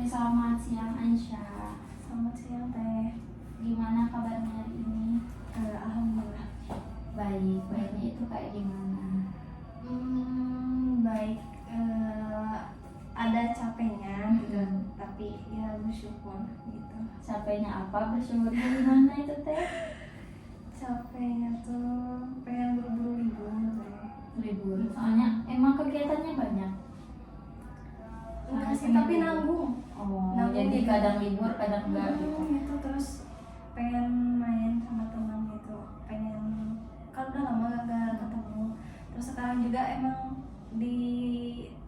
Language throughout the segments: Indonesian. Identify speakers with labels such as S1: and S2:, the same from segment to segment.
S1: selamat siang Aisyah.
S2: Selamat siang Teh.
S1: Gimana kabarnya hari ini?
S2: Alhamdulillah.
S1: Baik, baiknya itu kayak gimana?
S2: Baik. Ada capeknya gitu, tapi ya bersyukur gitu.
S1: Capeknya apa? Bersyukurnya gimana itu Teh?
S2: Capeknya tuh pengen buru-buru libur Teh.
S1: Libur, soalnya emang kegiatannya banyak.
S2: Enggak sih, tapi nanggung.
S1: Oh,
S2: Nanggung
S1: jadi
S2: gitu.
S1: kadang libur, kadang enggak gitu.
S2: Gitu terus pengen main sama teman gitu. Pengen, kan udah lama gak ketemu. Terus sekarang juga emang di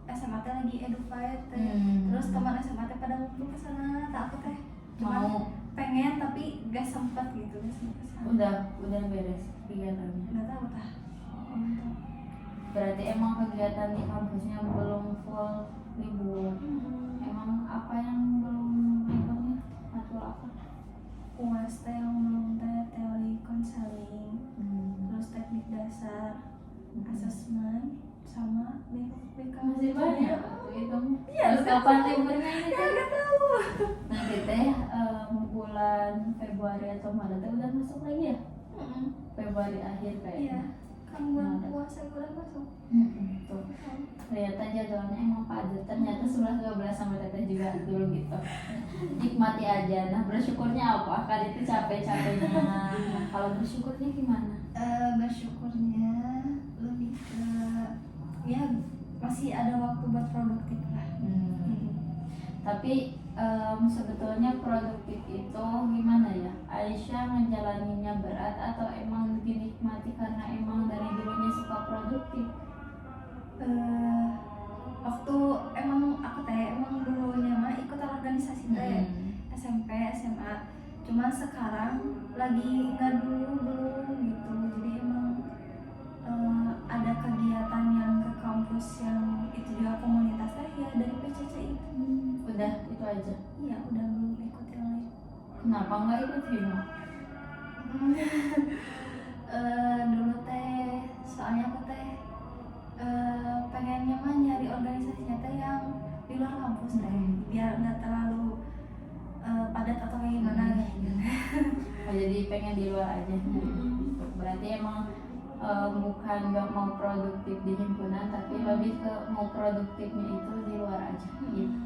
S2: SMA teh lagi edufight Teh. Terus teman SMA teh pada ngumpul ke sana, tak aku Teh.
S1: Mau
S2: Pengen tapi gak sempat gitu, gak sempat kesana.
S1: udah beres kegiatannya.
S2: Nggak tahu Tah.
S1: Berarti emang kegiatan di kampusnya belum full libur. Emang apa yang belum liburnya? Matkul apa?
S2: UAS teh yang belum Teh, teori konseling, terus teknik dasar, asesmen, sama BK.
S1: Masih banyak itu.
S2: Iya,
S1: Terus kapan liburnya ini
S2: Ya
S1: Teh?
S2: nggak tahu.
S1: Nanti Teh bulan Februari atau Maret Teh udah masuk lagi ya? Februari akhir
S2: Iya,
S1: kayaknya.
S2: kan bulan puasa bulan masuk.
S1: Tuh. Ternyata jadwalnya emang padat. Ternyata 11-12 sama Teteh juga dulu gitu. Nikmati aja. Nah, bersyukurnya apa? Kan itu capek-capeknya. Nah, kalau bersyukurnya gimana?
S2: Bersyukurnya lebih ke ya masih ada waktu buat produktif lah.
S1: Tapi sebetulnya produktif itu gimana ya? Aisyah menjalaninya berat atau emang dinikmati karena emang dari dulunya suka produktif?
S2: Waktu emang aku Teh emang dulunya mah ikut organisasi Teh SMP SMA, cuma sekarang lagi nggak dulu belum gitu. Jadi emang ada kegiatan yang ke kampus yang itu juga komunitas Teh ya dari PCC itu.
S1: Udah itu aja.
S2: Iya, udah belum ikut yang lain.
S1: Kenapa nggak ikut Hima?
S2: Dulu Teh soalnya aku Teh pengennya mah nyari organisasinya Teh yang di luar kampus Teh, biar nggak terlalu padat atau kayak gimana gitu.
S1: Oh, jadi pengen di luar aja. Berarti emang bukan nggak mau produktif di himpunan, tapi lebih ke mau produktifnya itu di luar aja gitu.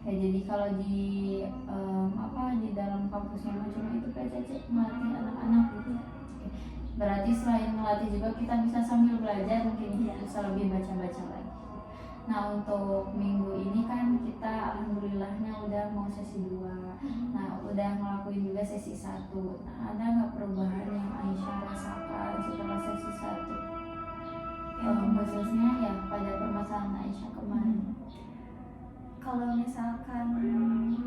S1: Ya, jadi kalau di di dalam kampusnya mah cuma itu PCC melatih anak-anak gitu. Berarti selain melatih juga kita bisa sambil belajar, mungkin bisa lebih baca-baca lagi. Nah, untuk minggu ini kan kita alhamdulillahnya udah mau sesi 2. Nah, udah ngelakuin juga sesi 1. Nah, ada nggak perubahan yang Aisyah rasakan setelah sesi 1? Khususnya ya pada permasalahan Aisyah kemarin.
S2: Kalau misalkan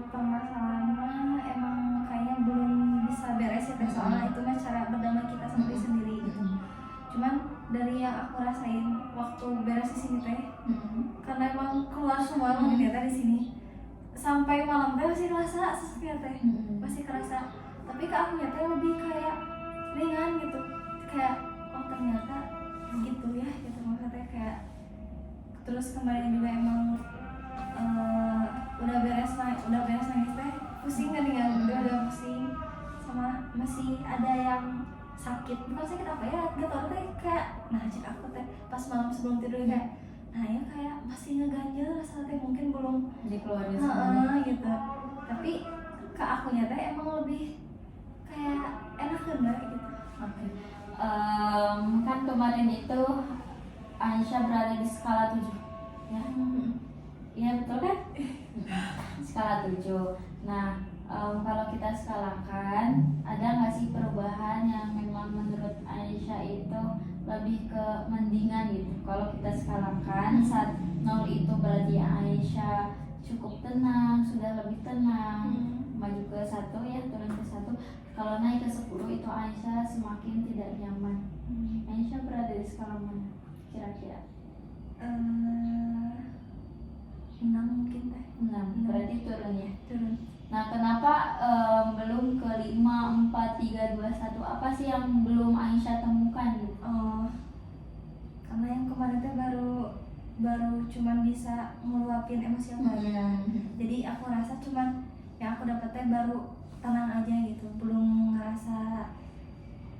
S2: permasalahan mah emang kayaknya belum bisa beres ya Teh, soalnya itu mah cara berdamai kita sendiri gitu. Cuman dari yang aku rasain waktu beres di sini Teh, karena emang keluar semua ternyata di sini sampai malam Teh masih kerasa sesuatu Teh, masih kerasa. Tapi ke aku Teh lebih kayak ringan gitu, kayak oh ternyata gitu ya gitu maksudnya kayak. Terus kemarin juga emang udah beres nangis Teh, pusing kan dengan udah pusing, sama masih ada yang sakit, bukan sakit apa ya, gak tau Teh, kayak nah cek aku Teh pas malam sebelum tidur kayak nah ya kayak masih ngeganjel rasa Teh, mungkin belum
S1: dikeluarin semua
S2: gitu. Tapi ke akunya Teh emang lebih kayak enak kan gitu.
S1: Oke. Kan kemarin itu Aisyah berada di skala 7 ya? Iya betul kan? Skala 7. Nah, kalau kita skalakan, ada nggak sih perubahan yang memang menurut Aisyah itu lebih ke mendingan gitu? Kalau kita skalakan, saat 0 itu berarti Aisyah cukup tenang, sudah lebih tenang, maju ke 1 ya, turun ke 1. Kalau naik ke 10 itu Aisyah semakin tidak nyaman. Aisyah berada di skala mana kira-kira?
S2: 6 mungkin Teh.
S1: 6, berarti turun ya?
S2: Turun.
S1: Nah, kenapa belum ke 5, 4, 3, 2, 1? Apa sih yang belum Aisyah temukan gitu?
S2: Karena yang kemarin Teh baru cuman bisa ngeluapin emosi aku aja. Jadi aku rasa cuman yang aku dapetnya baru tenang aja gitu, belum ngerasa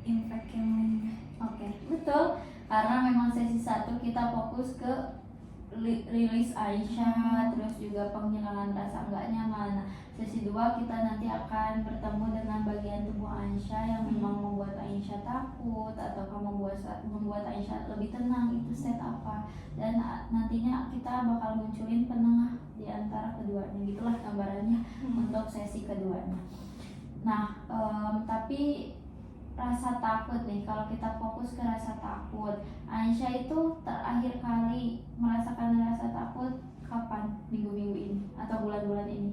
S2: impact yang lainnya.
S1: Oke, betul. Karena memang sesi 1 kita fokus ke rilis Aisyah, terus juga penghilangan rasa nggak nyaman. Nah, sesi 2 kita nanti akan bertemu dengan bagian tubuh Aisyah yang memang membuat Aisyah takut atau membuat Aisyah lebih tenang, itu set apa. Dan nantinya kita bakal munculin penengah di antara keduanya, gitulah gambarannya untuk sesi keduanya. Nah, tapi rasa takut nih, kalau kita fokus ke rasa takut, Aisyah itu terakhir kali merasakan rasa takut kapan? Minggu-minggu ini atau bulan-bulan ini?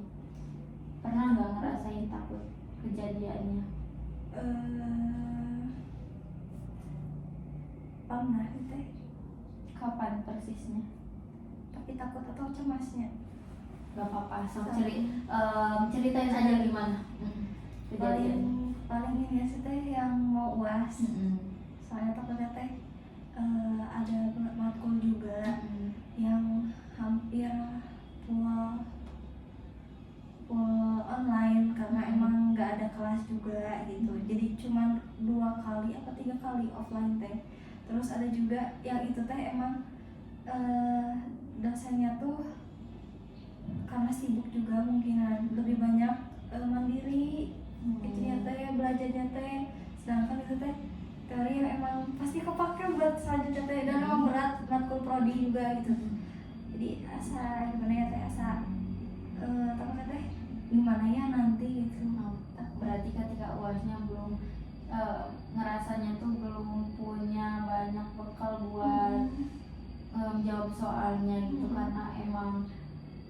S1: Pernah nggak ngerasain takut kejadiannya?
S2: Pernah teh.
S1: Kapan persisnya?
S2: Tapi takut atau cemasnya?
S1: Gak apa-apa, ceritain aja gimana kejadiannya.
S2: Paling ini ya sih teh yang mau UAS. Soalnya takutnya teh ada matkul juga yang hampir full online karena emang nggak ada kelas juga gitu. Jadi cuma 2 kali apa 3 kali offline teh. Terus ada juga yang itu teh emang dosennya tuh karena sibuk juga mungkinan lebih banyak mandiri. Itunya teh belajarnya teh, sedangkan itu teh teori yang emang pasti kepake buat selanjutnya teh, dan emang berat matkul prodi juga gitu. Jadi asa gimana ya teh, asa takutnya teh gimana ya nanti gitu.
S1: Berarti ketika UASnya belum ngerasanya tuh belum punya banyak bekal buat jawab soalnya gitu, karena emang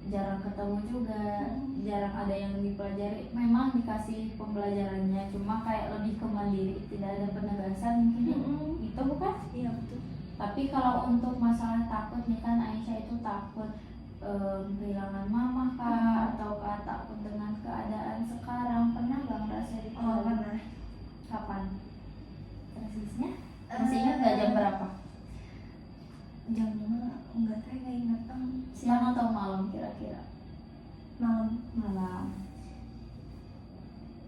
S1: jarang ketemu juga, jarang ada yang dipelajari. Memang dikasih pembelajarannya, cuma kayak lebih ke mandiri, tidak ada penegasan mungkin. Itu bukan?
S2: Iya betul.
S1: Tapi kalau untuk masalah takut nih kan, Aisyah itu takut kehilangan mama kah, atau takut dengan keadaan sekarang? Pernah gak ngerasain itu?
S2: Oh pernah.
S1: Kapan persisnya? Masih ingat gak jam berapa?
S2: Jamnya enggak teh, nggak ingat.
S1: Siang atau malam kira-kira? Malam.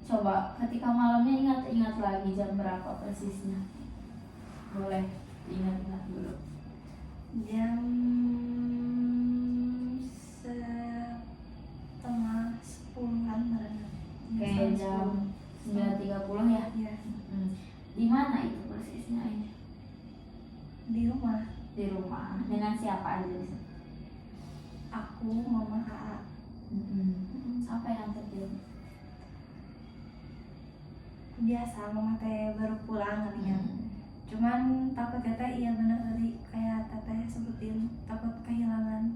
S1: Coba ketika malamnya ingat lagi jam berapa persisnya? Boleh ingat dulu.
S2: Jam 9:30-an barangkali.
S1: Kayak jam 9.30 ya?
S2: Iya.
S1: Di mana itu persisnya ini?
S2: Di rumah.
S1: Di rumah. Dengan siapa aja di sana?
S2: Aku, mama, AA.
S1: Apa yang terjadi?
S2: Biasa, mama teh baru pulang kali ya. Cuman takut ya teh, iya bener tadi kayak teteh sebutin, takut kehilangan.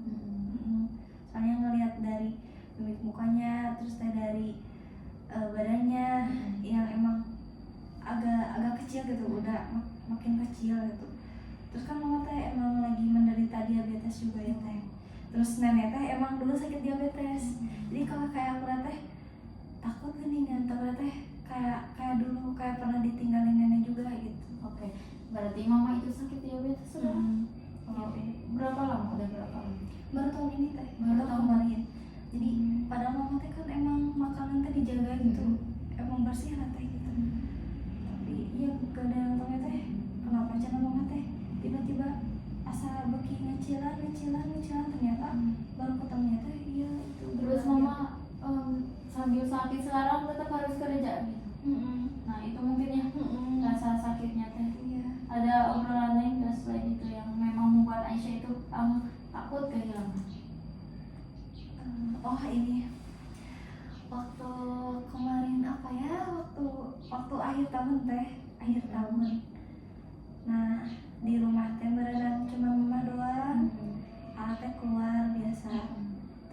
S2: Soalnya ngelihat dari mimik mukanya, terus teh dari badannya yang emang agak kecil gitu, udah makin kecil gitu. Terus kan mama teh emang lagi menderita diabetes juga ya teh. Terus nenek teh emang dulu sakit diabetes. Jadi kalau kayak aku teh takut gini kan, takut teh kayak dulu kayak pernah ditinggalin nenek juga gitu.
S1: Oke. Berarti mama itu sakit diabetes sudah? Berapa lama? Udah berapa lama?
S2: Baru tahun ini teh,
S1: Baru tahun
S2: kemarin. Jadi padahal mama teh kan emang makanan teh dijaga gitu, emang bersih lah teh gitu. Tapi iya gak ada yang tahu ya teh, kenapa cara mama teh tiba-tiba asa beki ngecilan ternyata baru ketemunya teh iya itu.
S1: Terus mama sambil sakit sekarang tetap harus kerja gitu. Nah itu mungkin ya rasa sakitnya teh.
S2: Iya.
S1: Ada obrolan lain nggak selain itu yang memang membuat Aisyah itu takut kehilangan?
S2: Oh ini waktu kemarin apa ya, waktu akhir tahun teh, akhir tahun. Nah di rumah teh beneran cuma mama doang. Teh keluar biasa.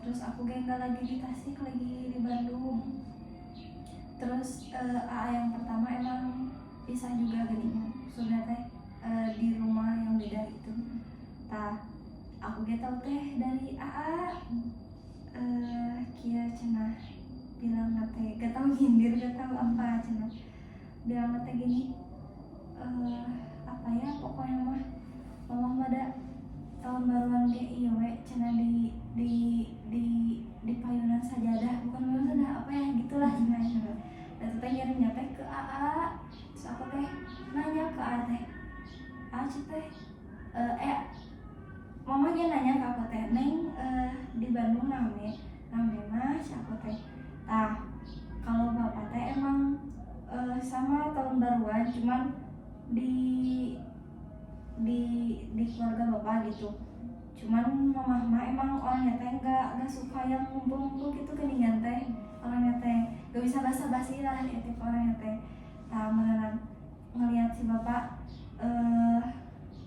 S2: Terus aku gak lagi di Tasik, lagi di Bandung. Terus AA yang pertama emang pisah juga gadinya. Sudah teh di rumah yang beda itu. Aku gak tau teh dari AA. Kia cenah bilang teh gak tau nyindir, gak tau apa cenah. Bilang teh gini, apa ya pokoknya mah mama ada tahun baruan ge ieu we cik teh mamanya nanya ke aku teh, Neng di Bandung rame mah si aku teh. Nah kalau bapak teh emang sama tahun baruan, cuman di di keluarga bapak gitu. Cuman mama mah emang orangnya teh nggak suka yang ngumpul-ngumpul gitu geningan teh. Orangnya teh gak bisa basa-basi lah ya tipe orangnya teh. Nah beneran ngelihat si bapak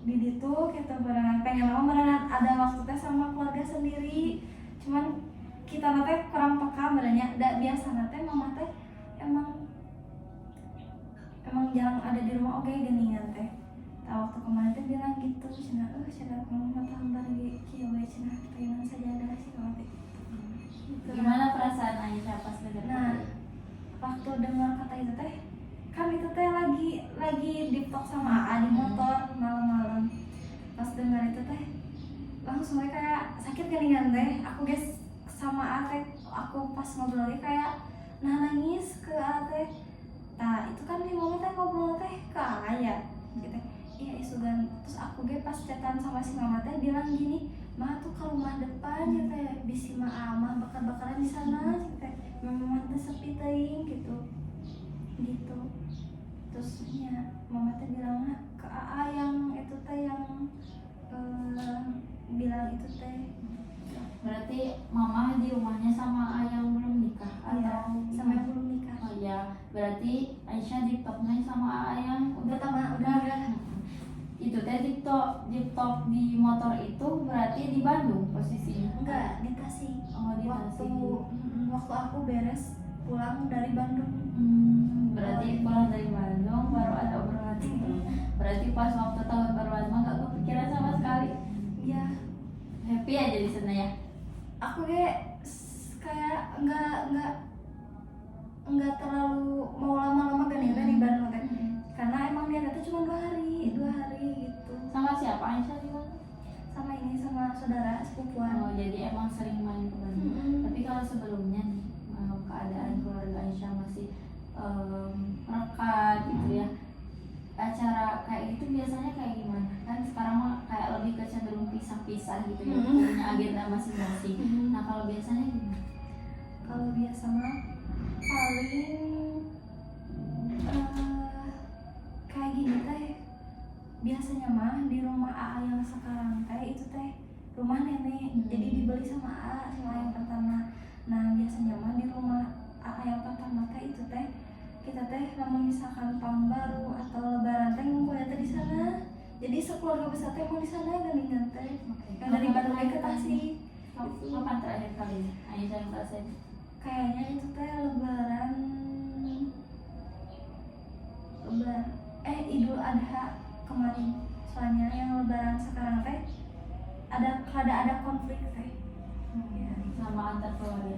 S2: di ditu gitu beneran pengen mau beneran ada waktu teh sama keluarga sendiri. Cuman kita teh kurang peka benernya. Biasa teh mama teh emang jarang ada di rumah oke geningan teh. Nah, waktu kemarin teh bilang gitu, cenah mama tambah kieu we cenah pengen sajadah sih kalau teh.
S1: Gimana perasaan Aisyah pas dengar
S2: Nah, waktu dengar kata itu teh, kan itu teh lagi diptok sama AA di motor malam-malam. Pas dengar itu teh, langsung kayak sakit geningan teh. Aku guys sama AA teh, aku pas ngobrolnya kayak nangis ke AA teh. Nah, itu kan di momen teh ngobrol teh ke AA ya, gitu. Iya isugan. Terus aku ge pas chatan sama si mama teh bilang gini, "Mah tuh ke rumah depan ya teh, bisi mah amah bakar-bakaran di sana gitu teh. Memang teh sepi teuing gitu." Gitu. Terus ya mama teh bilangnya ke AA yang itu teh yang bilang itu teh.
S1: berarti mama di rumahnya sama ayang belum nikah
S2: Iya,
S1: atau
S2: sama yang belum nikah.
S1: Oh ya, berarti Aisyah diktoknya sama ayang
S2: Udah
S1: itu teh tiktok di motor itu berarti di Bandung posisinya.
S2: enggak di Tasik.
S1: Oh di Tasik.
S2: Waktu aku beres pulang dari Bandung.
S1: Berarti pulang dari Bandung baru ada obrolan itu. Berarti pas waktu tahun baruan mah gak kepikiran sama sekali.
S2: Iya.
S1: Happy aja di sana ya.
S2: Aku kayak enggak terlalu mau lama-lama kan ya di Bandung kan. Karena emang dia datang cuma 2 hari gitu.
S1: Sama siapa Aisyah di mana?
S2: Sama saudara sepupuan.
S1: Oh jadi emang sering main ke Bandung. Tapi kalau sebelumnya nih keadaan keluarga Aisyah masih rekat gitu ya, acara kayak gitu biasanya kayak gimana? Kan sekarang mah kayak lebih ke cenderung pisah-pisah gitu ya, punya agenda masing-masing. Nah kalau biasanya gimana?
S2: Kalau biasa mah paling kayak gini teh. Biasanya mah di rumah AA yang sekarang teh itu teh rumah nenek. Jadi dibeli sama AA sama yang pertama. Nah biasanya mah di rumah AA yang pertama teh itu teh kita teh namun misalkan tahun baru atau lebaran teh ngumpulnya teh di sana. Jadi sekeluarga besar teh mau di sana geningan teh. Yang dari Bandung ke Tasik.
S1: Kapan terakhir kali Aisyah yang ngerasain?
S2: Kayaknya itu teh lebaran Idul Adha kemarin. Soalnya yang lebaran sekarang teh ada konflik teh.
S1: Sama antar keluarga.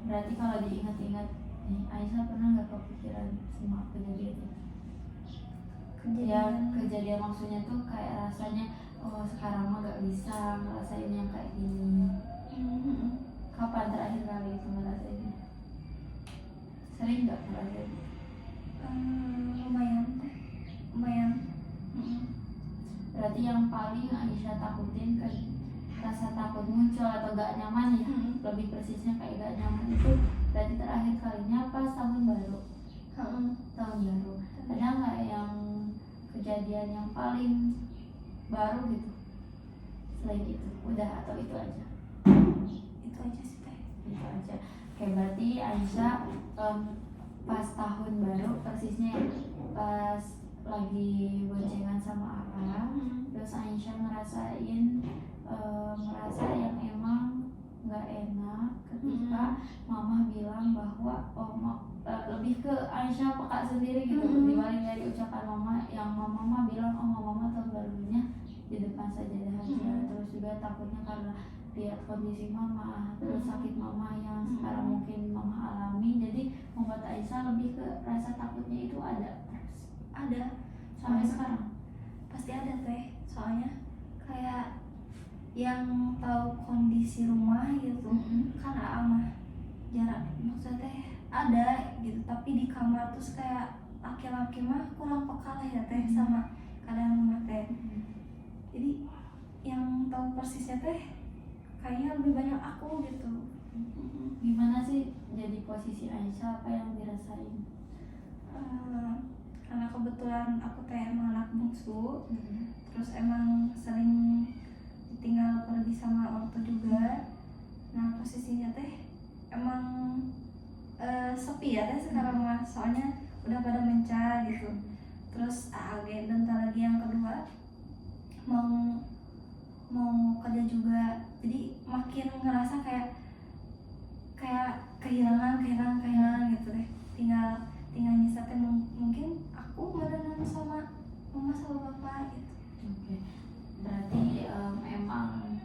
S1: Berarti kalau diingat-ingat Aisyah pernah nggak kepikiran sama kejadian itu? Kejadian maksudnya tuh kayak rasanya sekarang mah gak bisa ngerasain yang kayak gini. Kapan terakhir kali itu ngerasainnya? Sering gak ngerasain?
S2: Lumayan.
S1: Berarti yang paling Aisyah takutin kan rasa takut muncul atau gak nyaman ya, lebih persisnya kayak gak nyaman itu berarti terakhir kalinya pas tahun baru. Tahun baru ada nggak yang kejadian yang paling baru gitu selain itu? Udah atau itu aja?
S2: Itu aja sih teh.
S1: Itu aja. Kayak berarti Aisyah pas tahun baru persisnya pas lagi boncengan sama terus Aisyah ngerasain merasa yang emang nggak enak ketika mama bilang bahwa lebih ke Aisyah peka sendiri gitu, dibalik dari ucapan mama yang mama bilang mama tahun barunya di depan sajadah aja. Terus juga takutnya karena lihat kondisi mama, terus sakit mama yang sekarang mungkin mama alami, jadi membuat Aisyah lebih ke rasa takutnya itu ada sampai sekarang.
S2: Pasti ada teh, soalnya kayak yang tahu kondisi rumah gitu kan AA mah jarak maksudnya teh ada gitu, tapi di kamar terus kayak laki-laki mah kurang peka lah ya teh sama kadang mah teh. Jadi yang tahu persisnya teh kayaknya lebih banyak aku gitu.
S1: Gimana sih jadi posisi Aisyah, apa yang dirasain?
S2: Karena kebetulan aku teh emang anak bungsu, terus emang sering tinggal pergi sama ortu juga. Nah posisinya teh emang sepi ya teh sekarang mah, soalnya udah pada mencah gitu. Terus AAG bentar lagi yang kedua mau kerja juga, jadi makin ngerasa kayak kehilangan gitu deh. Tinggal nyisa teh mungkin aku barengan sama mama sama bapak gitu.
S1: Oke. Berarti emang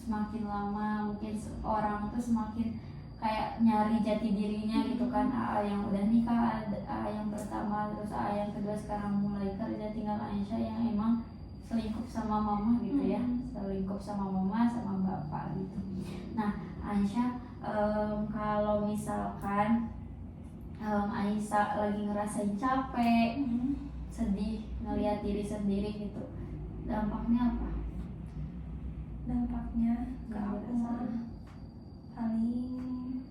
S1: semakin lama mungkin orang tuh semakin kayak nyari jati dirinya gitu kan. Yang udah nikah, yang pertama, terus yang kedua sekarang mulai kerja, tinggal Aisyah yang emang selingkup sama mama gitu ya, selingkup sama mama sama bapak gitu. Nah Aisyah, kalau misalkan Aisyah lagi ngerasain capek, sedih, ngelihat diri sendiri gitu, dampaknya apa?
S2: Dampaknya ke
S1: Yang
S2: aku mah
S1: dirasain.
S2: paling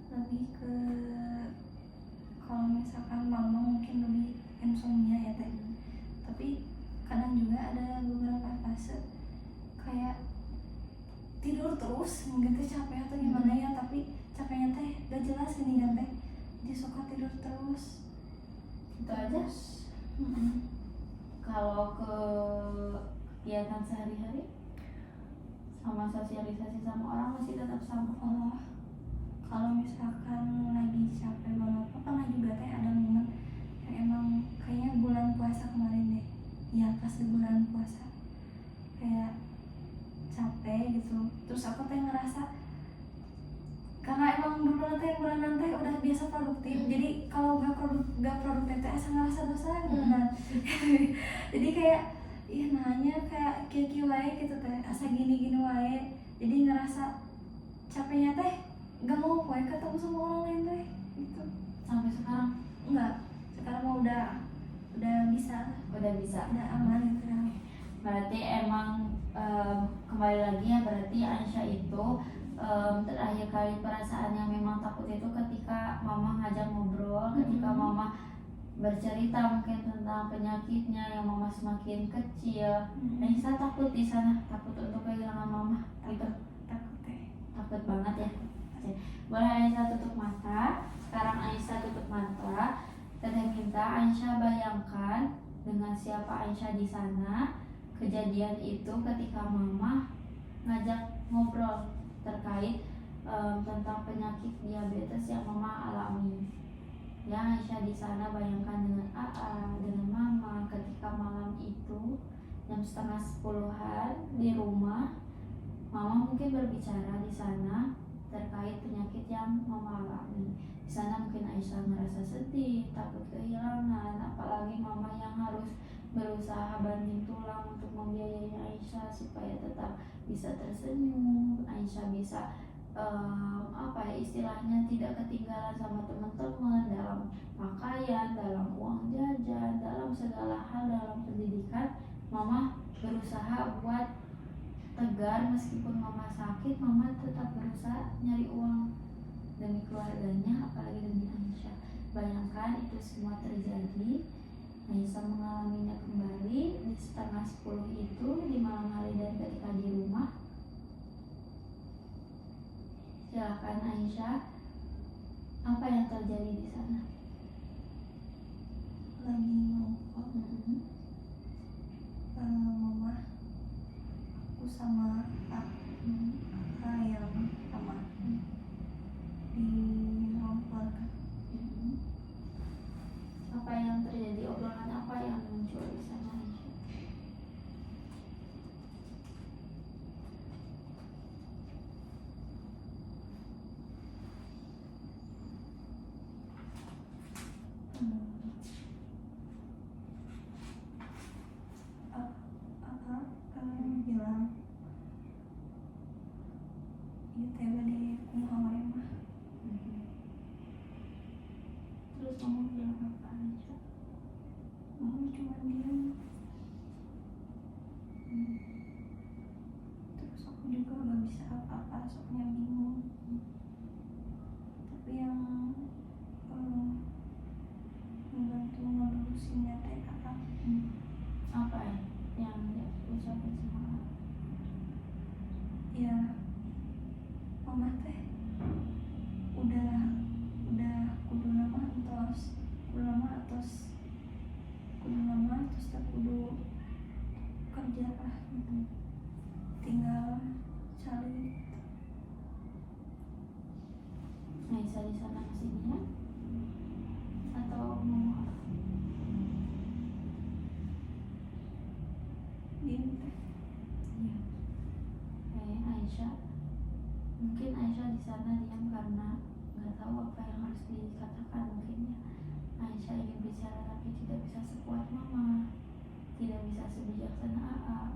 S2: lebih ke, kalau misalkan mama mungkin lebih insomnia ya teh. Tapi kadang juga ada beberapa fase kayak tidur terus, mungkin teh capek atau gimana ya, tapi capeknya teh gak jelas ini kan teh, jadi suka tidur terus.
S1: Itu aja. Kalau ke kegiatan sehari-hari sama sosialisasi sama orang masih tetap sama.
S2: Oh, kalau misalkan lagi capek banget, pernah juga teh ada momen yang emang kayaknya bulan puasa kemarin deh, ya pas di bulan puasa kayak capek gitu. Terus aku teh ngerasa, karena emang dulu teh bulanan teh udah biasa produktif, jadi kalau gak produktif teh asa ngerasa dosa beneran. Jadi kayak nanya kayak kieu wae gitu teh, asa gini wae. Jadi ngerasa capeknya teh gak mau wae ketemu sama orang lain teh gitu.
S1: Sampai sekarang
S2: Enggak, sekarang mah udah bisa, udah aman gitu ya.
S1: berarti emang kembali lagi ya, berarti Aisyah itu terakhir kali perasaan yang memang takut itu ketika mama ngajak ngobrol, ketika mama bercerita mungkin tentang penyakitnya yang mama semakin kecil. Aisyah takut di sana, takut untuk kehilangan mama gitu. Takut banget ya. Oke. Boleh Aisyah tutup mata. Sekarang Aisyah tutup mata. Teteh minta Aisyah bayangkan dengan siapa Aisyah di sana. Kejadian itu ketika mama ngajak ngobrol terkait tentang penyakit diabetes yang mama alami. Ya Aisyah di sana bayangkan dengan dengan mama ketika malam itu jam 9:30-an di rumah. Mama mungkin berbicara di sana terkait penyakit yang mama alami. Di sana mungkin Aisyah merasa sedih, takut kehilangan, apalagi mama yang harus berusaha banting tulang untuk membiayai Aisyah supaya tetap bisa tersenyum. Aisyah bisa istilahnya tidak ketinggalan sama teman-teman dalam pakaian, dalam uang jajan, dalam segala hal, dalam pendidikan. Mama berusaha buat tegar, meskipun mama sakit, mama tetap berusaha nyari uang demi keluarganya, apalagi demi Aisyah. Bayangkan itu semua terjadi, Aisyah mengalaminya kembali di 9:30 itu di malam hari dan ketika di rumah. Silakan Aisyah, apa yang terjadi di sana?
S2: Lagi nongkrong mama, aku sama ayam sama di ruang keluarga.
S1: Apa yang terjadi, obrolan apa yang muncul di sana Aisyah?
S2: Bilang ya tiba di kumaha mah.
S1: Terus kamu bilang apa Aisyah? tapi tidak bisa sekuat mama, tidak bisa sebijaksana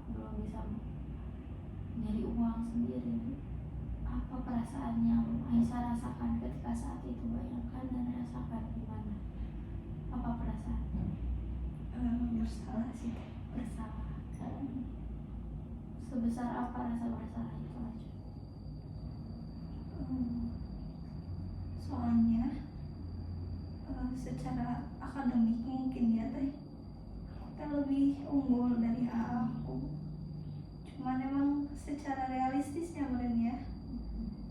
S1: belum bisa nyari uang sendiri. Apa perasaan yang Aisyah rasakan ketika saat itu? Bayangkan dan rasakan gimana? Apa perasaan?
S2: Bersalah sih,
S1: Bersalah. Sebesar apa rasa bersalah itu aja?
S2: Soalnya secara akademik mungkin ya teh kita lebih unggul dari aku, cuman emang secara realistisnya meren ya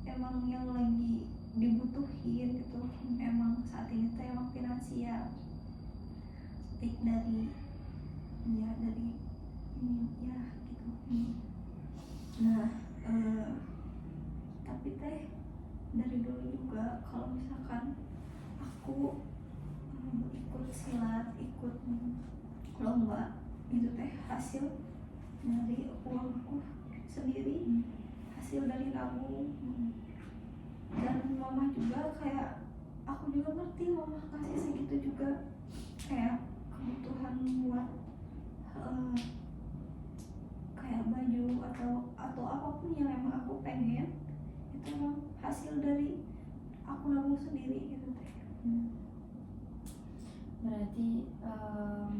S2: emang yang lagi dibutuhin gitu emang saat ini teh emang finansial, baik dari ya dari ini ya gitu. Nah tapi teh dari dulu juga kalau misalkan aku ikut silat, ikut lomba itu teh hasil dari uangku sendiri, hasil dari nabung. Dan mama juga kayak aku juga ngerti mama kasih segitu juga kayak kebutuhan buat kayak baju atau apapun yang emang aku pengen itu emang hasil dari aku nabung sendiri gitu teh.
S1: Berarti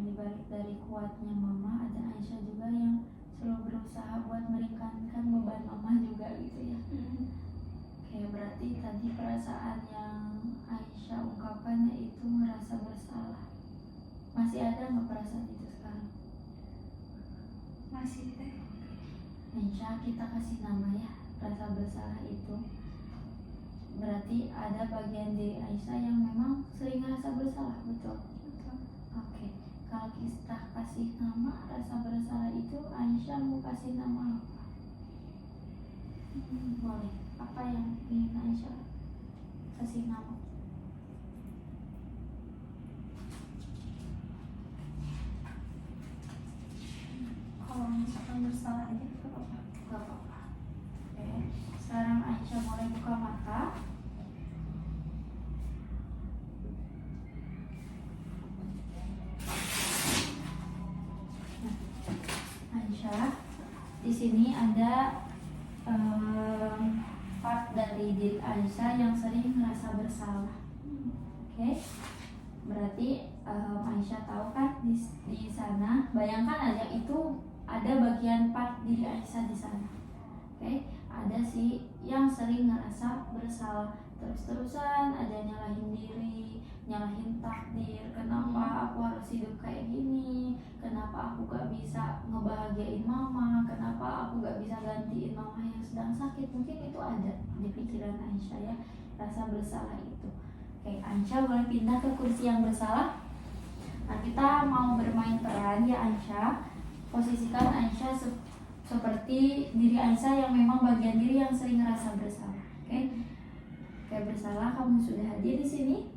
S1: dibalik dari kuatnya mama ada Aisyah juga yang selalu berusaha buat meringankan beban mama juga gitu ya. Kayak berarti tadi perasaan yang Aisyah ungkapkan itu merasa bersalah. Masih ada nggak perasaan itu sekarang?
S2: Masih teh.
S1: Aisyah kita kasih nama ya rasa bersalah itu. Berarti ada bagian diri Aisyah yang memang sering merasa bersalah, betul? Oke, kalau kita kasih nama rasa bersalah itu, Aisyah mau kasih nama apa? Boleh. Apa yang ingin Aisyah kasih nama?
S2: Kalau misalkan bersalah aja gak apa-apa.
S1: Gak apa-apa. Oke, sekarang Aisyah mulai buka mata. Aisyah, di sini ada part dari diri Aisyah yang sering merasa bersalah. Oke, berarti Aisyah tahu kan di sana. Bayangkan aja itu ada bagian part diri Aisyah di sana. Oke, ada sih yang sering ngerasa bersalah terus-terusan, ada nyalahin diri, nyalahin takdir. Kenapa aku harus hidup kayak gini? Kenapa aku gak bisa ngebahagiain mama? Kenapa aku gak bisa gantiin mama yang sedang sakit? Mungkin itu ada di pikiran Aisyah ya, rasa bersalah itu. Oke, Aisyah boleh pindah ke kursi yang bersalah. Nah, kita mau bermain peran ya Aisyah. Posisikan Aisyah seperti diri Aisyah yang memang bagian diri yang sering ngerasa bersalah. Oke, bersalah kamu sudah hadir di sini.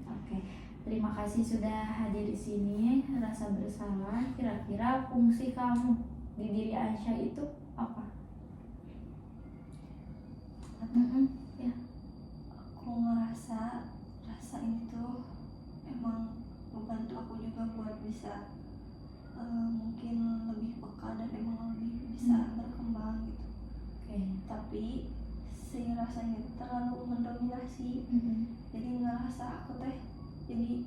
S1: Oke, terima kasih sudah hadir di sini. Rasa bersalah, kira-kira fungsi kamu di diri Aisyah itu apa? Ya.
S2: Aku ngerasa rasa itu emang membantu aku juga buat bisa mungkin lebih peka dan emang lebih bisa berkembang gitu.
S1: Oke.
S2: Tapi si rasanya itu terlalu mendominasi, jadi ngerasa aku teh jadi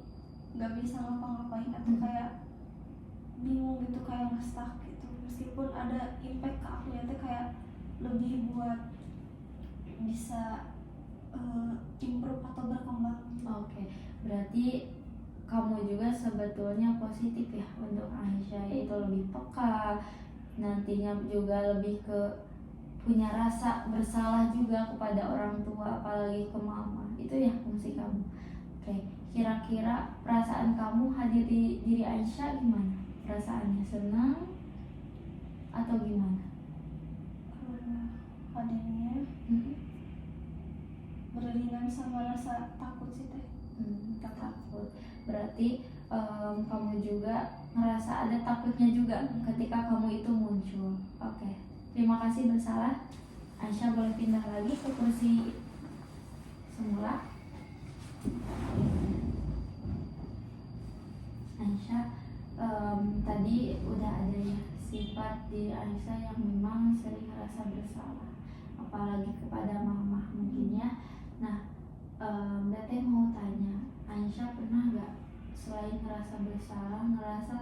S2: nggak bisa ngapa-ngapain atau kayak bingung gitu, kayak nge-stuck gitu. Meskipun ada impact ke aku ya teh kayak lebih buat bisa improve atau berkembang.
S1: Oke, berarti kamu juga sebetulnya positif ya untuk Aisyah, yaitu lebih peka, nantinya juga lebih ke punya rasa bersalah juga kepada orang tua, apalagi ke mama. Itu ya fungsi kamu. Oke, kira-kira perasaan kamu hadir di diri Aisyah gimana? Perasaannya senang atau gimana?
S2: Hadirnya beriringan sama rasa takut sih teh.
S1: Takut. Berarti kamu juga ngerasa ada takutnya juga ketika kamu itu muncul. Oke, terima kasih bersalah. Aisyah boleh pindah lagi ke kursi semula. Aisyah, tadi udah ada ya sifat di Aisyah yang memang sering merasa bersalah, apalagi kepada mama mungkin ya. Nah, Teteh mau tanya, Aisyah pernah gak selain ngerasa bersalah, ngerasa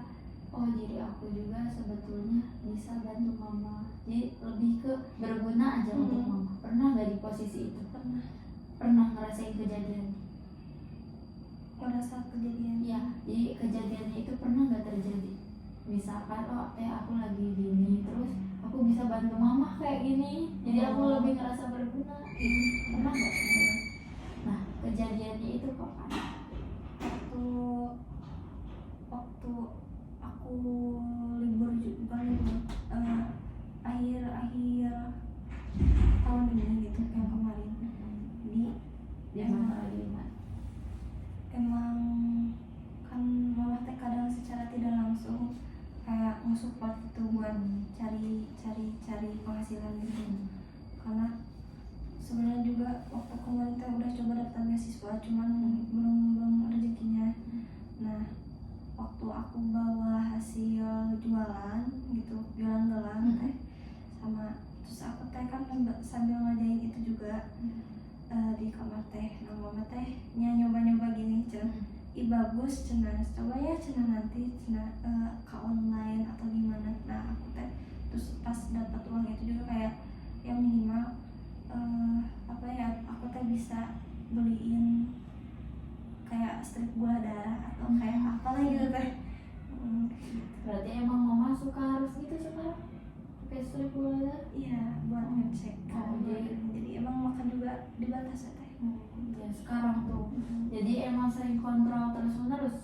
S1: oh diri aku juga sebetulnya bisa bantu mama, jadi lebih ke berguna aja untuk mama. Pernah gak di posisi itu? Pernah ngerasain kejadian?
S2: Merasa kejadian
S1: Iya, jadi kejadiannya itu pernah gak terjadi? Misalkan oh aku lagi gini, terus aku bisa bantu mama kayak gini, jadi aku lebih ngerasa berguna gitu. Pernah gak? Nah, kejadiannya itu kapan?
S2: waktu aku libur juga, akhir tahun ini gitu, yang kemarin
S1: Di mana lagi di mana?
S2: emang kan mama teh kadang secara tidak langsung kayak nge-support itu buat cari penghasilan gitu. Karena sebenarnya juga waktu kemarin teh udah coba daftar beasiswa, cuman belum rezekinya. Nah, waktu aku bawa hasil jualan gitu, jualan gelang teh sama, terus aku teh kan sambil ngajahit itu juga di kamar teh. Nah, mama teh nyoba gini, ih bagus cenah, coba ya cenah nanti cenah ke online atau gimana. Nah, aku teh terus pas dapat uang itu juga kayak yang minimal aku teh bisa beliin kayak strip gula darah atau kayak apalah gitu teh.
S1: Berarti emang mama suka harus gitu sekarang? Pakai strip gula darah?
S2: Iya, buat ngecek. Jadi emang makan juga dibatasi teh.
S1: Ya sekarang tuh. Jadi emang sering kontrol terus menerus.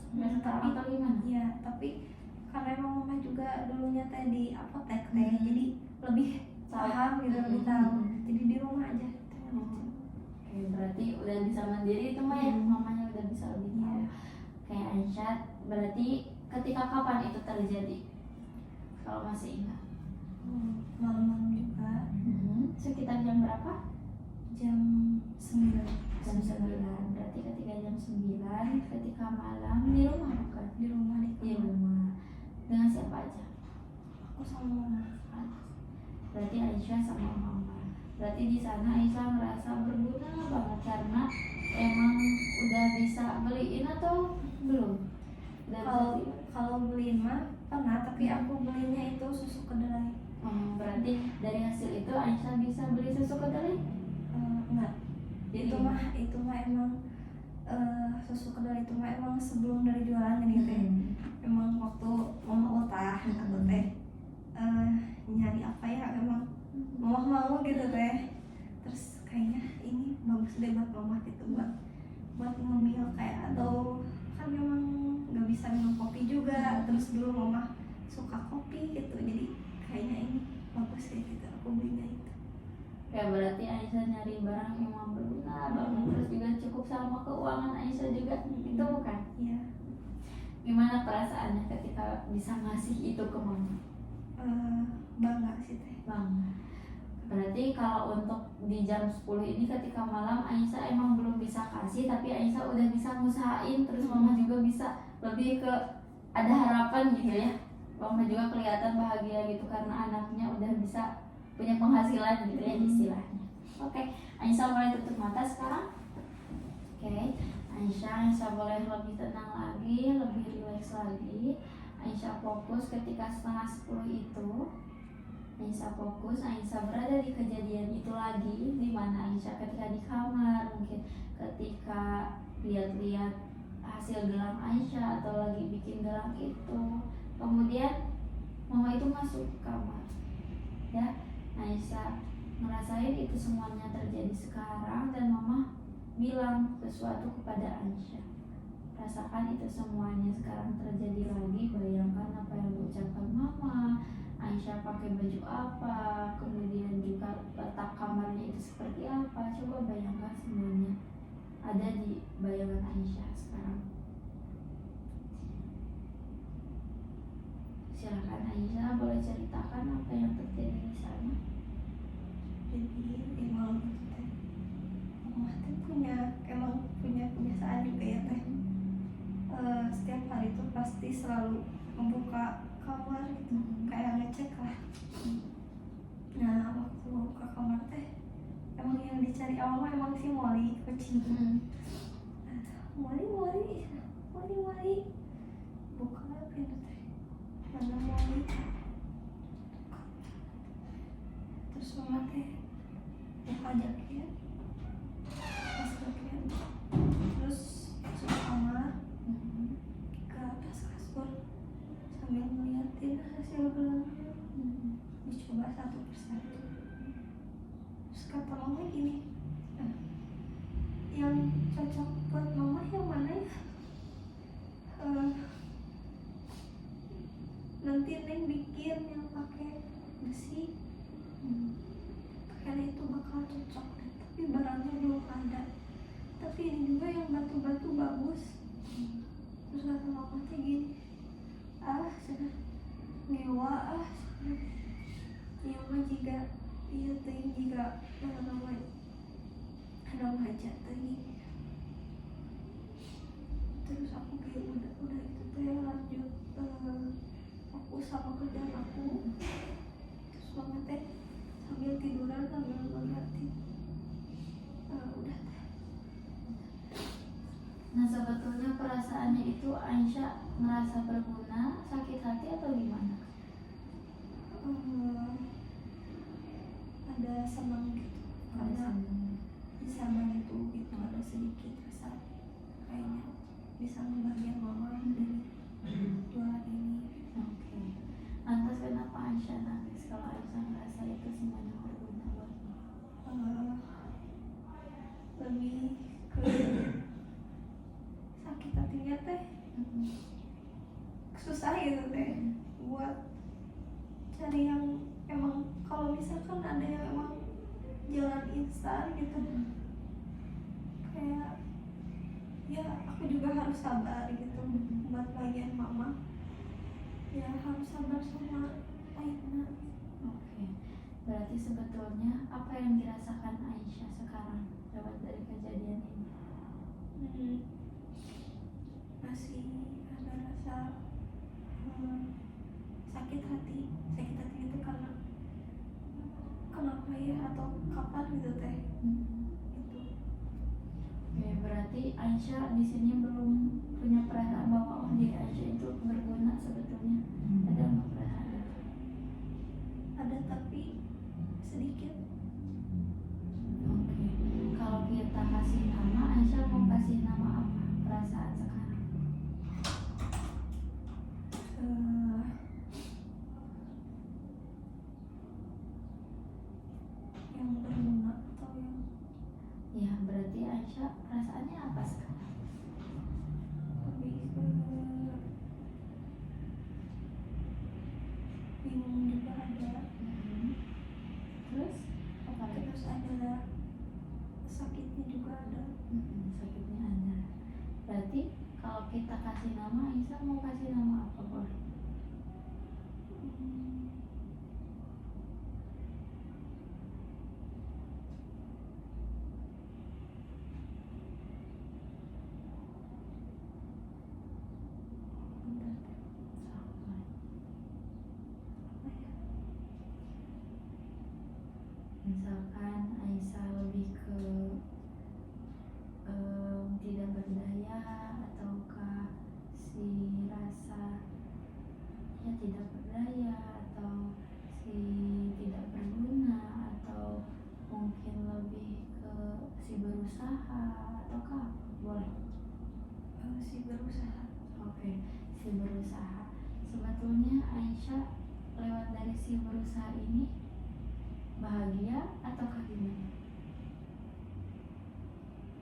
S2: Tapi
S1: Atau gimana?
S2: iya, tapi karena emang mama juga dulunya teh di apotek teh, jadi lebih paham gitu, lebih tahu. Jadi di rumah aja.
S1: Oke, berarti udah bisa mandiri itu mah ya, mamanya udah bisa lebih tahu. Kayak Aisyah, berarti ketika kapan itu terjadi? Kalau masih ingat?
S2: Malam-malam juga.
S1: Sekitar jam berapa?
S2: Jam 9.
S1: Jam 9. Berarti ketika jam 9, ketika malam di rumah bukan?
S2: Di rumah
S1: Di rumah. Dengan siapa aja?
S2: Aku sama mama.
S1: Berarti Aisyah sama mama. Berarti di sana Aisyah merasa berguna banget karena emang udah bisa beliin atau belum?
S2: Kalau beliin mah pernah, tapi aku belinya itu susu kedelai.
S1: Berarti dari hasil itu Aisyah bisa beli susu kedelai?
S2: Enggak. Itu mah emang susu kedelai itu mah emang sebelum dari jualan gitu ya. Emang waktu mama utah atau teh nyari apa ya, emang mama mau gitu teh. Terus kayaknya ini bagus deh buat mama gitu, buat ngemil kayak, atau kan memang nggak bisa minum kopi juga. Terus dulu mama suka kopi gitu, jadi kayaknya ini bagus deh gitu, aku belinya itu.
S1: Ya berarti Aisyah nyari barang yang memang berguna banget, terus juga cukup sama keuangan Aisyah juga, itu bukan?
S2: Iya.
S1: Gimana perasaannya ketika bisa ngasih itu ke mama?
S2: Bangga sih teh.
S1: Bangga. Berarti kalau untuk di jam 10 ini ketika malam Aisyah emang belum bisa kasih, tapi Aisyah udah bisa ngusahain, terus mama juga bisa lebih ke ada harapan gitu ya. Mama juga kelihatan bahagia gitu karena anaknya udah bisa punya penghasilan gitu ya istilahnya. Oke, Aisyah mulai tutup mata sekarang. Oke, Aisyah boleh lebih tenang lagi, lebih rileks lagi. Aisyah fokus ketika setengah 10 itu. Aisyah fokus, Aisyah berada di kejadian itu lagi, di mana Aisyah ketika di kamar, mungkin ketika lihat-lihat hasil gelang Aisyah atau lagi bikin gelang itu. Kemudian mama itu masuk ke kamar, ya. Aisyah ngerasain itu semuanya terjadi sekarang dan mama bilang sesuatu kepada Aisyah. Rasakan itu semuanya sekarang terjadi lagi, bayangkan apa yang diucapkan mama. Aisyah pakai baju apa, kemudian juga letak kamarnya itu seperti apa. Coba bayangkan semuanya ada di bayangan Aisyah sekarang. Silakan Aisyah, boleh ceritakan apa yang terjadi di sana.
S2: Jadi emang mama teh emang punya kebiasaan juga ya teh. Setiap hari itu pasti selalu membuka kamar gitu, kayak ngecek lah. Nah waktu ke kamar teh emang yang dicari awal mah emang si Molly kucing. Molly buka pintu teh, mana Molly. Terus mama teh buka jaket, pas jaket, terus masuk kamar, ke atas kasur sambil ngeliatin hasil gelang-gelang, dicoba satu persatu. Terus kata mama gini, yang cocok buat mama yang mana ya? Nanti Neng bikin yang pakai besi, kayaknya itu bakal cocok deh, tapi barangnya belum ada. Tapi ini juga yang batu-batu bagus. Terus kata mama teh gini, sudah ngewa iya mah juga iya teh juga ada aja teh. Terus aku kayak udah itu teh lanjut fokus sama kerjaan aku. Terus mama teh sambil tiduran sambil ngeliatin, udah teh.
S1: Nah sebetulnya perasaannya itu Aisyah merasa berguna, sakit hati atau gimana?
S2: Ada senang gitu, karena bisa bantu gitu, ada sedikit rasa kayaknya bisa membagian mama dari jualan ini.
S1: Oke. Lantas kenapa Aisyah nangis kalau Aisyah merasa itu semuanya berguna buatnya?
S2: Lebih ke sakit hatinya teh, susah gitu teh buat cari yang emang, kalau misalkan ada yang emang jalan instan gitu, kayak ya aku juga harus sabar gitu buat bagian mama, ya harus sabar sama Aina.
S1: Oke. Berarti sebetulnya apa yang dirasakan Aisyah sekarang lewat dari kejadian ini?
S2: Masih ada rasa sakit hati itu karena kenapa ya, atau kapan gitu teh. Itu
S1: Oke, berarti Aisyah di sini belum punya perasaan bahwa diri Aisyah itu berguna sebetulnya. Ada nggak perasaan itu?
S2: ada tapi sedikit.
S1: Oke. Kalau kita kasih nama, Aisyah mau kasih nama apa perasaan sekarang?
S2: Yang berguna atau yang
S1: Ya, berarti Aisyah perasaannya apa sekarang?
S2: lebih ke bingung juga ada.
S1: Terus apa lagi?
S2: Terus ada sakitnya juga ada.
S1: Sakitnya ada. Berarti kalau kita kasih nama, Aisyah mau kasih nama apa, boleh? Misalkan Aisyah lebih ke tidak berdaya, ataukah si rasa ya tidak berdaya, atau si tidak berguna, atau mungkin lebih ke si berusaha, ataukah apa? Boleh.
S2: Si berusaha.
S1: Oke, si berusaha. Sebetulnya Aisyah lewat dari si berusaha ini bahagia ataukah gimana?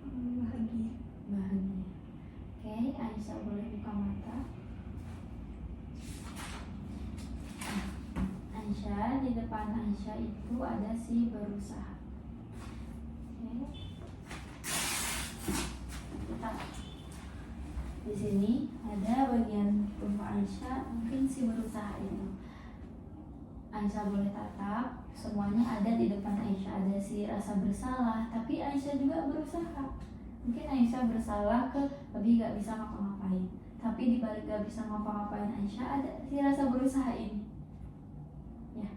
S2: Bahagia.
S1: Bahagia. Oke, Aisyah boleh buka mata. Aisyah, di depan Aisyah itu ada si berusaha. Oke. Kita di sini ada bagian tubuh Aisyah, mungkin si berusaha itu. Aisyah boleh tatap, semuanya ada di depan Aisyah. Ada si rasa bersalah, tapi Aisyah juga berusaha. Mungkin Aisyah bersalah ke lebih gak bisa ngapa-ngapain. tapi dibalik gak bisa ngapa-ngapain Aisyah ada si rasa berusaha ini ya.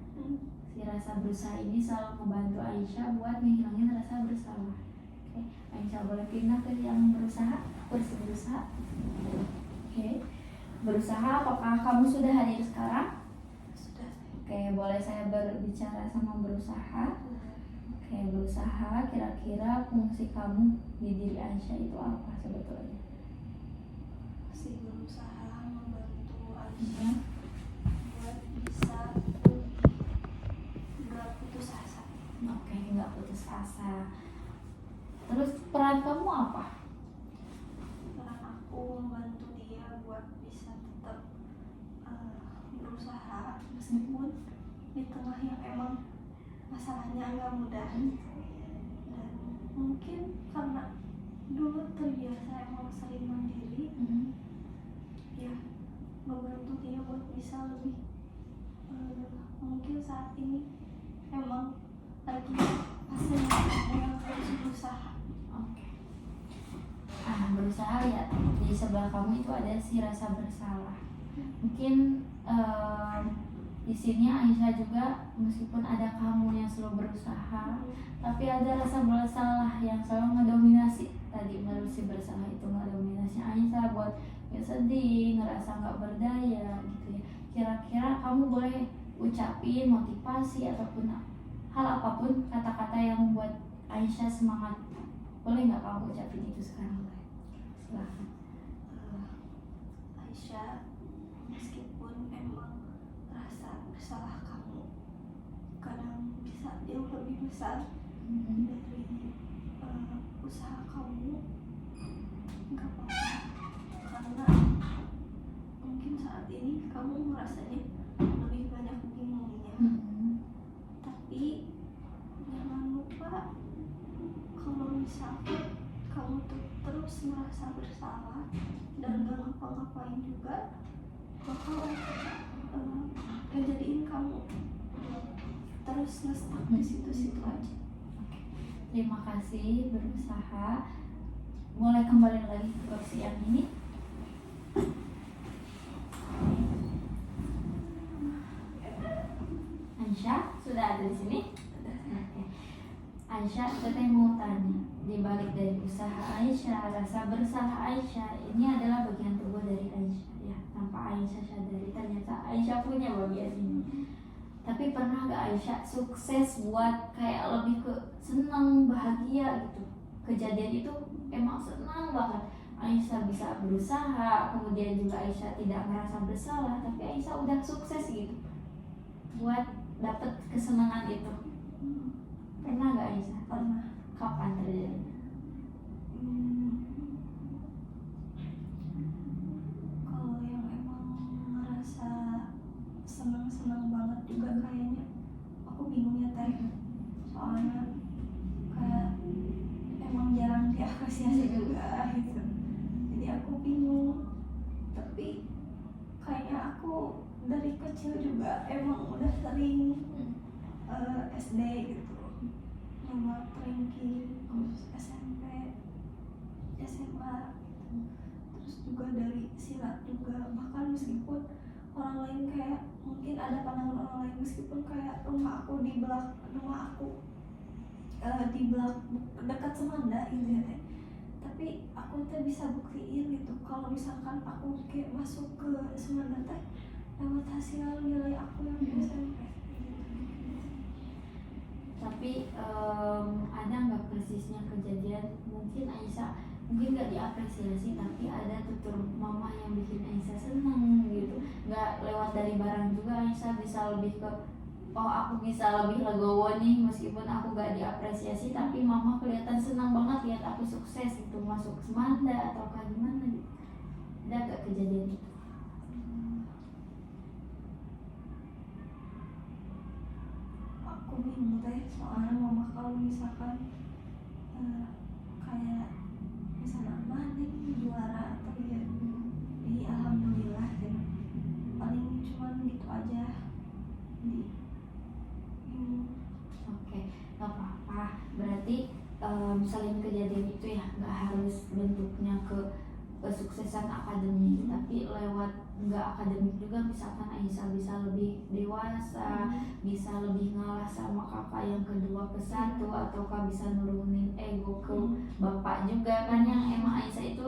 S1: Si rasa berusaha ini selalu membantu Aisyah buat menghilangin rasa bersalah. Oke, Aisyah boleh pindah ke yang berusaha. Oke, berusaha apakah kamu sudah hadir sekarang?
S2: Sudah.
S1: Oke, boleh saya berbicara sama berusaha? Oke, berusaha kira-kira fungsi kamu di diri Aisyah itu apa sebetulnya?
S2: Masih berusaha membantu
S1: Ya.
S2: Aisyah buat bisa nggak putus asa.
S1: Oke, nggak putus asa. Terus peran kamu apa?
S2: Peran aku membantu dia buat bisa tetap berusaha meskipun di tengah yang emang masalahnya agak mudah, dan mungkin karena dulu terbiasa emang sering mandiri, ya membantu dia buat bisa lebih mungkin saat ini emang lagi fasenya yang harus berusaha.
S1: Oke. Berusaha lihat di sebelah kamu itu ada si rasa bersalah. Mungkin di sini Aisyah juga meskipun ada kamu yang selalu berusaha, tapi ada rasa bersalah yang selalu ngedominasi. Tadi si bersalah itu ngedominasi Aisyah buat gak sedih, ngerasa gak berdaya gitu ya. Kira-kira kamu boleh ucapin motivasi ataupun hal apapun, kata-kata yang membuat Aisyah semangat. Boleh nggak kamu ucapin itu sekarang? Silahkan.
S2: Aisyah, meskipun emang rasa bersalah kamu kadang bisa jauh lebih besar dari usaha kamu, nggak apa-apa, karena mungkin saat ini kamu merasanya lebih banyak bingungnya. Tapi jangan lupa kalau misalkan kamu tuh terus merasa bersalah dan gak ngapa-ngapain juga, bakal ngejadiin kamu terus nge-stuck di situ-situ aja.
S1: Terima kasih berusaha. Mulai kembali lagi ke kursi yang ini. Aisyah sudah ada di sini. Oke. Aisyah, saya mau tanya, di balik dari usaha Aisyah, rasa bersalah Aisyah, ini adalah bagian tubuh dari Aisyah ya. Tanpa Aisyah sadari, ternyata Aisyah punya bagian ini. Tapi pernah gak Aisyah sukses buat kayak lebih ke senang, bahagia gitu? Kejadian itu emang senang banget. Aisyah bisa berusaha, kemudian juga Aisyah tidak merasa bersalah, tapi Aisyah udah sukses gitu buat dapet kesenangan itu. Pernah gak Aisyah?
S2: Pernah.
S1: Kapan terjadi?
S2: Kalau yang emang ngerasa senang banget juga kayaknya aku bingung ya Teh, soalnya kayak emang jarang diapresiasi juga gitu, jadi aku bingung. Tapi kayaknya aku dari kecil juga emang udah sering SD gitu, lomba ranking, terus SMP, SMA, terus juga dari silat juga. Bahkan meskipun orang lain kayak mungkin ada pandangan orang lain, meskipun kayak rumah aku di dekat Semanda gitu ya Teh, tapi aku tuh bisa buktiin gitu kalau misalkan aku kayak masuk ke Semanda Teh lewat hasil nilai aku yang di SMP.
S1: Tapi ada nggak persisnya kejadian mungkin Aisyah mungkin nggak diapresiasi, tapi ada tutur mama yang bikin Aisyah seneng gitu, nggak lewat dari barang juga Aisyah bisa lebih ke oh aku bisa lebih legowo nih meskipun aku nggak diapresiasi, tapi mama kelihatan senang banget lihat aku sukses gitu masuk Semanda atau kayak gimana gitu. Ada nggak kejadian itu?
S2: Aku bingung Teh, soalnya mama kalau misalkan kayak misalnya mana nih juara atau ya di alhamdulillah gitu, paling cuman gitu aja di
S1: Oke, nggak apa-apa. Berarti selain kejadian itu ya nggak harus bentuknya ke kesuksesan akademik, tapi lewat nggak akademik juga misalkan Aisyah bisa lebih dewasa, bisa lebih ngalah sama kakak yang kedua ke satu, ataukah bisa nurunin ego ke bapak juga kan, yang emang Aisyah itu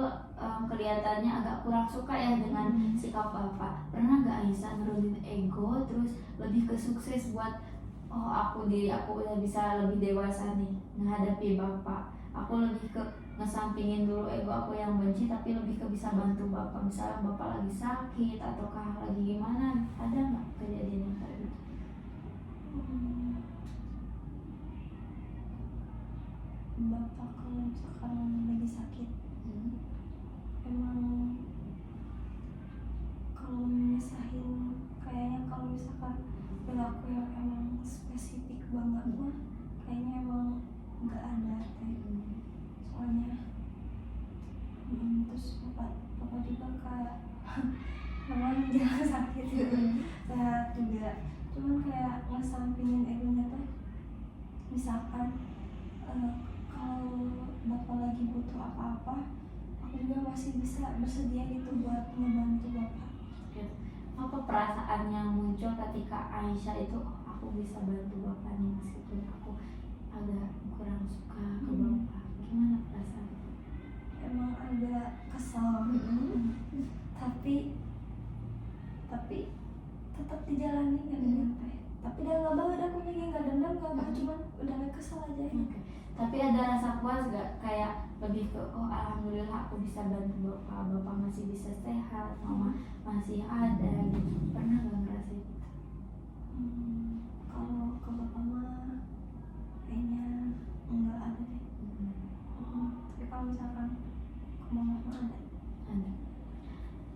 S1: kelihatannya agak kurang suka ya dengan sikap bapak. Pernah nggak Aisyah nurunin ego terus lebih ke sukses buat oh aku udah bisa lebih dewasa nih menghadapi bapak, aku lebih ke ngesampingin dulu ego aku yang benci, tapi lebih ke bisa bantu bapak, misalnya bapak lagi sakit ataukah lagi gimana, ada nggak kejadian yang kayak gitu?
S2: Bapak kalau misalkan lagi sakit, emang kalau misahin kayaknya kalau misalkan perilaku yang emang spesifik banget mah kayaknya emang nggak ada teh. Soalnya terus bapak juga kayak memang jangan sakit gitu, sehat juga, cuman kayak ngesampingin egonya teh. Misalkan kalau bapak lagi butuh apa-apa, aku juga masih bisa bersedia gitu buat ngebantu bapak.
S1: Apa perasaan yang muncul ketika Aisyah itu aku bisa bantu bapak nih meskipun aku agak kurang suka ke bapak, gimana perasaan?
S2: Emang agak kesal, tapi tetap dijalani ya dengan teh. Tapi udah nggak bawa, aku lagi nggak dendam, nggak apa, cuman udah nggak kesal aja.
S1: Tapi ada rasa puas gak? Kayak lebih ke oh alhamdulillah aku bisa bantu bapak masih bisa sehat, mama masih ada gitu. Pernah gak ngerasa gitu?
S2: Kalau ke bapak mah kayaknya nggak ada deh. Tapi kalau misalkan ke mama mah ada.
S1: Ada.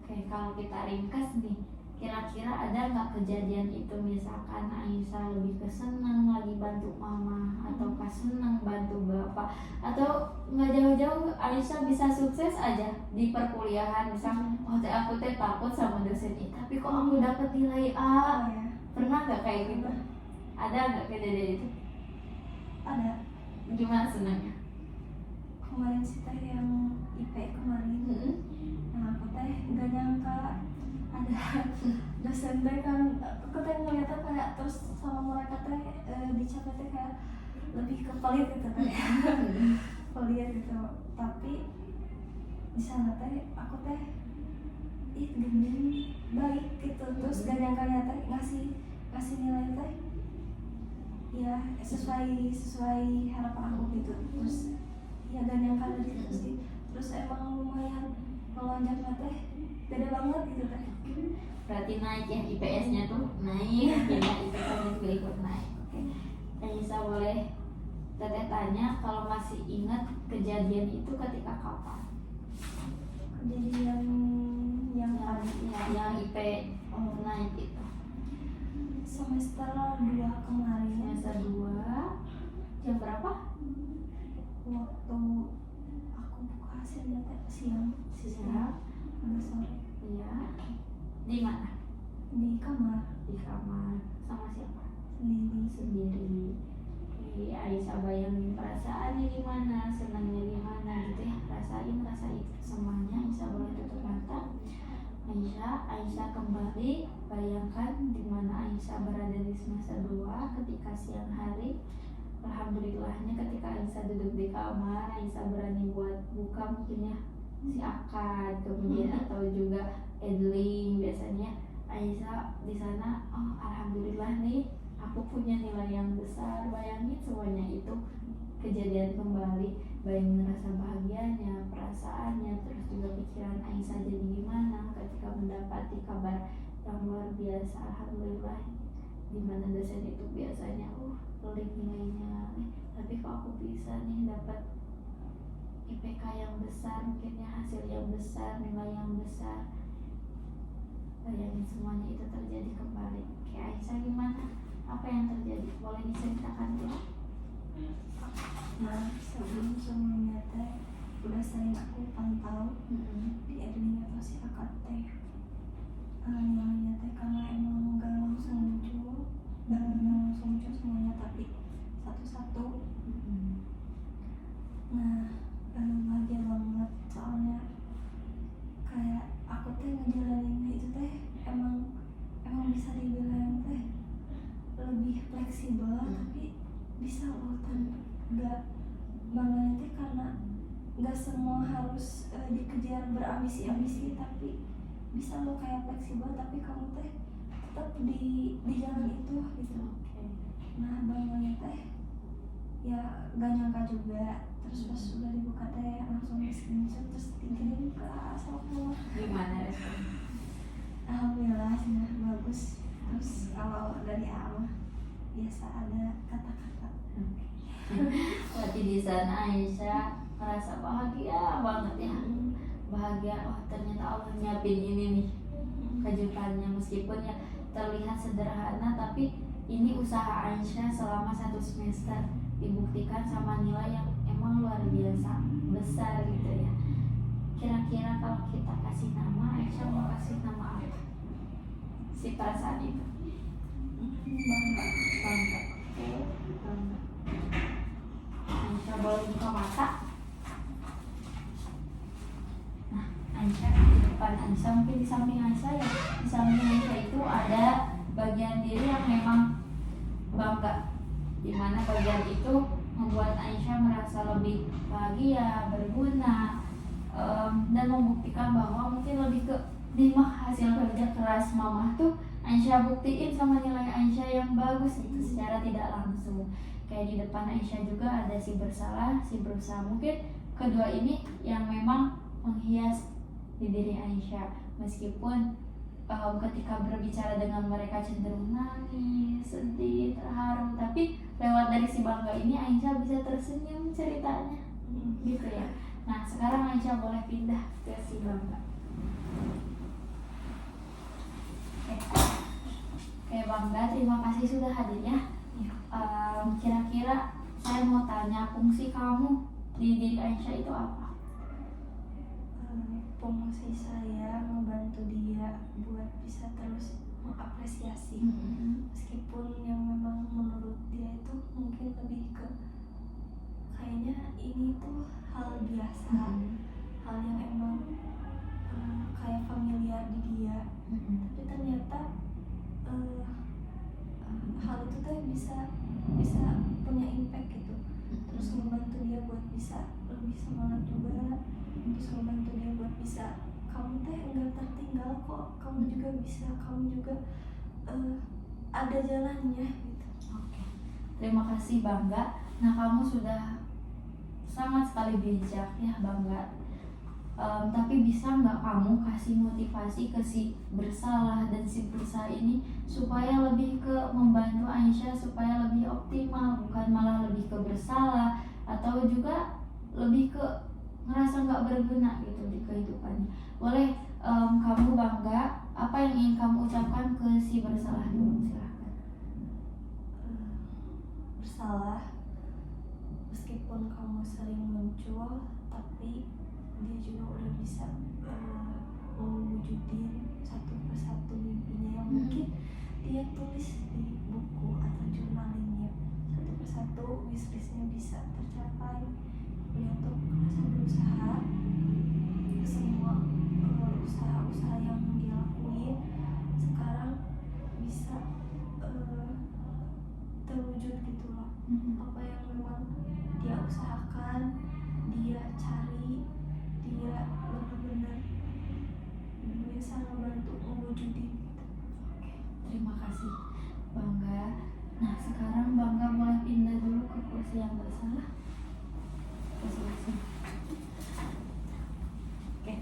S1: Oke, kalau kita ringkas nih, kira-kira ada nggak kejadian itu misalkan Aisyah lebih kesenang lagi bantu mama, ataukah senang bantu bapak, atau nggak jauh-jauh Aisyah bisa sukses aja di perkuliahan, misalkan oh teh aku teh takut sama dosen ini tapi kok aku dapat nilai A.
S2: Ya,
S1: Pernah nggak kayak gitu? Ada nggak kejadian itu?
S2: ada.
S1: Gimana senangnya?
S2: Kemarin sih teh yang IP kemarin. Nah aku teh nggak nyangka ada dosen teh kan, aku teh ngeliatnya kayak terus sama mereka teh dicapnya teh kayak lebih ke pelit gitu teh. Pelit gitu, tapi di sana teh aku teh gini baik gitu, terus gak nyangka teh ngasih nilai teh ya sesuai harapan aku gitu. Terus ya gak nyangka dari situ sih, terus emang lumayan melonjaknya teh beda banget gitu teh.
S1: Berarti naik ya IPS-nya tuh naik, ya IPS-nya juga ikut naik. Oke, Aisyah boleh Teteh tanya kalau masih ingat kejadian itu ketika kapan?
S2: Kejadian yang tadi
S1: Ya, yang IP naik itu
S2: semester 2 kemarin.
S1: semester 2 jam berapa?
S2: Waktu aku buka hasilnya teh siang agak sore.
S1: Iya. Di mana?
S2: Di kamar
S1: Di kamar sama siapa?
S2: sendiri.
S1: Oke, Aisyah bayangin perasaannya gimana, senangnya gimana gitu ya, rasain semuanya. Aisyah boleh tutup mata. Aisyah kembali bayangkan di mana Aisyah berada di semester 2 ketika siang hari. Alhamdulillahnya ketika Aisyah duduk di kamar, Aisyah berani buat buka mungkin ya si Akad, kemudian atau juga Edling. Biasanya Aisyah di sana, oh alhamdulillah nih aku punya nilai yang besar. Bayangin semuanya itu kejadian kembali, bayangin rasa bahagianya, perasaannya, terus juga pikiran Aisyah jadi gimana ketika mendapati kabar yang luar biasa. Alhamdulillah, dimana dosen itu biasanya pelit nilainya, tapi kok aku bisa nih dapat IPK yang besar, mungkinnya hasil yang besar, nilai yang besar. Bayangin semuanya itu terjadi kembali. Oke, Aisyah gimana? Apa yang terjadi? Boleh diceritakan ya?
S2: Nah, sebelumnya teh udah sering aku pantau di Edwin atau si Akad teh nilainya teh karena emang gak langsung muncul semuanya, tapi satu-satu. Nah, bahagia banget soalnya ambisi tapi bisa lo kayak fleksibel tapi kamu teh tetap di jalan itu gitu. Nah bangunnya teh ya gak nyangka juga, terus pas sudah dibuka teh langsung di screenshot terus dikirim ke asal keluar.
S1: Gimana responnya?
S2: Alhamdulillah sudah bagus. Terus kalau dari awal biasa ada kata-kata.
S1: Berarti di sana Aisyah merasa bahagia banget ya. Bahagia, oh ternyata Allah nyiapin ini nih kejutannya, meskipun ya terlihat sederhana tapi ini usaha Aisyah selama 1 semester dibuktikan sama nilai yang emang luar biasa besar gitu ya. Kira-kira kalau kita kasih nama, Aisyah mau kasih nama apa si perasaan itu?
S2: Bangga.
S1: Bangga. Oke, bangga. Aisyah boleh buka mata. Nah, Aisyah di depan Aisyah, mungkin di samping Aisyah ya, di samping Aisyah itu ada bagian diri yang memang bangga, dimana bagian itu membuat Aisyah merasa lebih bahagia, berguna, dan membuktikan bahwa mungkin lebih ke hasil kerja keras mama tuh Aisyah buktiin sama nilai Aisyah yang bagus gitu secara tidak langsung. Kayak di depan Aisyah juga ada si bersalah, si berusaha. Mungkin kedua ini yang memang menghias di diri Aisyah, meskipun ketika berbicara dengan mereka cenderung nangis, sedih, terharu, tapi lewat dari si bangga ini Aisyah bisa tersenyum ceritanya gitu ya. Nah sekarang Aisyah boleh pindah ke si bangga. Oke Bangga, terima kasih sudah hadir ya. Kira-kira saya mau tanya, fungsi kamu di diri Aisyah itu apa?
S2: Fungsi saya membantu dia buat bisa terus mengapresiasi, meskipun yang memang menurut dia itu mungkin lebih ke kayaknya ini tuh hal biasa, hal yang emang kayak familiar di dia, tapi ternyata hal itu tuh bisa punya impact gitu, terus membantu dia buat bisa lebih semangat juga, terus membantu dia buat bisa kamu teh enggak tertinggal kok, kamu juga bisa, kamu juga ada jalannya gitu.
S1: Oke, terima kasih Bangga. Nah kamu sudah sangat sekali bijak ya Bangga. Tapi bisa nggak kamu kasih motivasi ke si bersalah dan si berusaha ini supaya lebih ke membantu Aisyah supaya lebih optimal, bukan malah lebih ke bersalah atau juga lebih ke ngerasa nggak berguna gitu di kehidupannya. Boleh kamu Bangga, apa yang ingin kamu ucapkan ke si bersalah dulu, silahkan.
S2: Bersalah, meskipun kamu sering muncul tapi dia juga udah bisa mewujudin satu persatu mimpinya yang mungkin dia tulis di buku atau jurnalnya, satu persatu wishlistnya bisa tercapai. Dia tuh merasa berusaha, semua usaha-usaha yang dia lakuin sekarang bisa terwujud gitu loh. Apa yang memang dia usahakan, dia cari, dia benar-benar bisa membantu mewujudin gitu.
S1: Oke, terima kasih Bangga. Nah sekarang Bangga boleh pindah dulu ke kursi yang bersalah. Oke,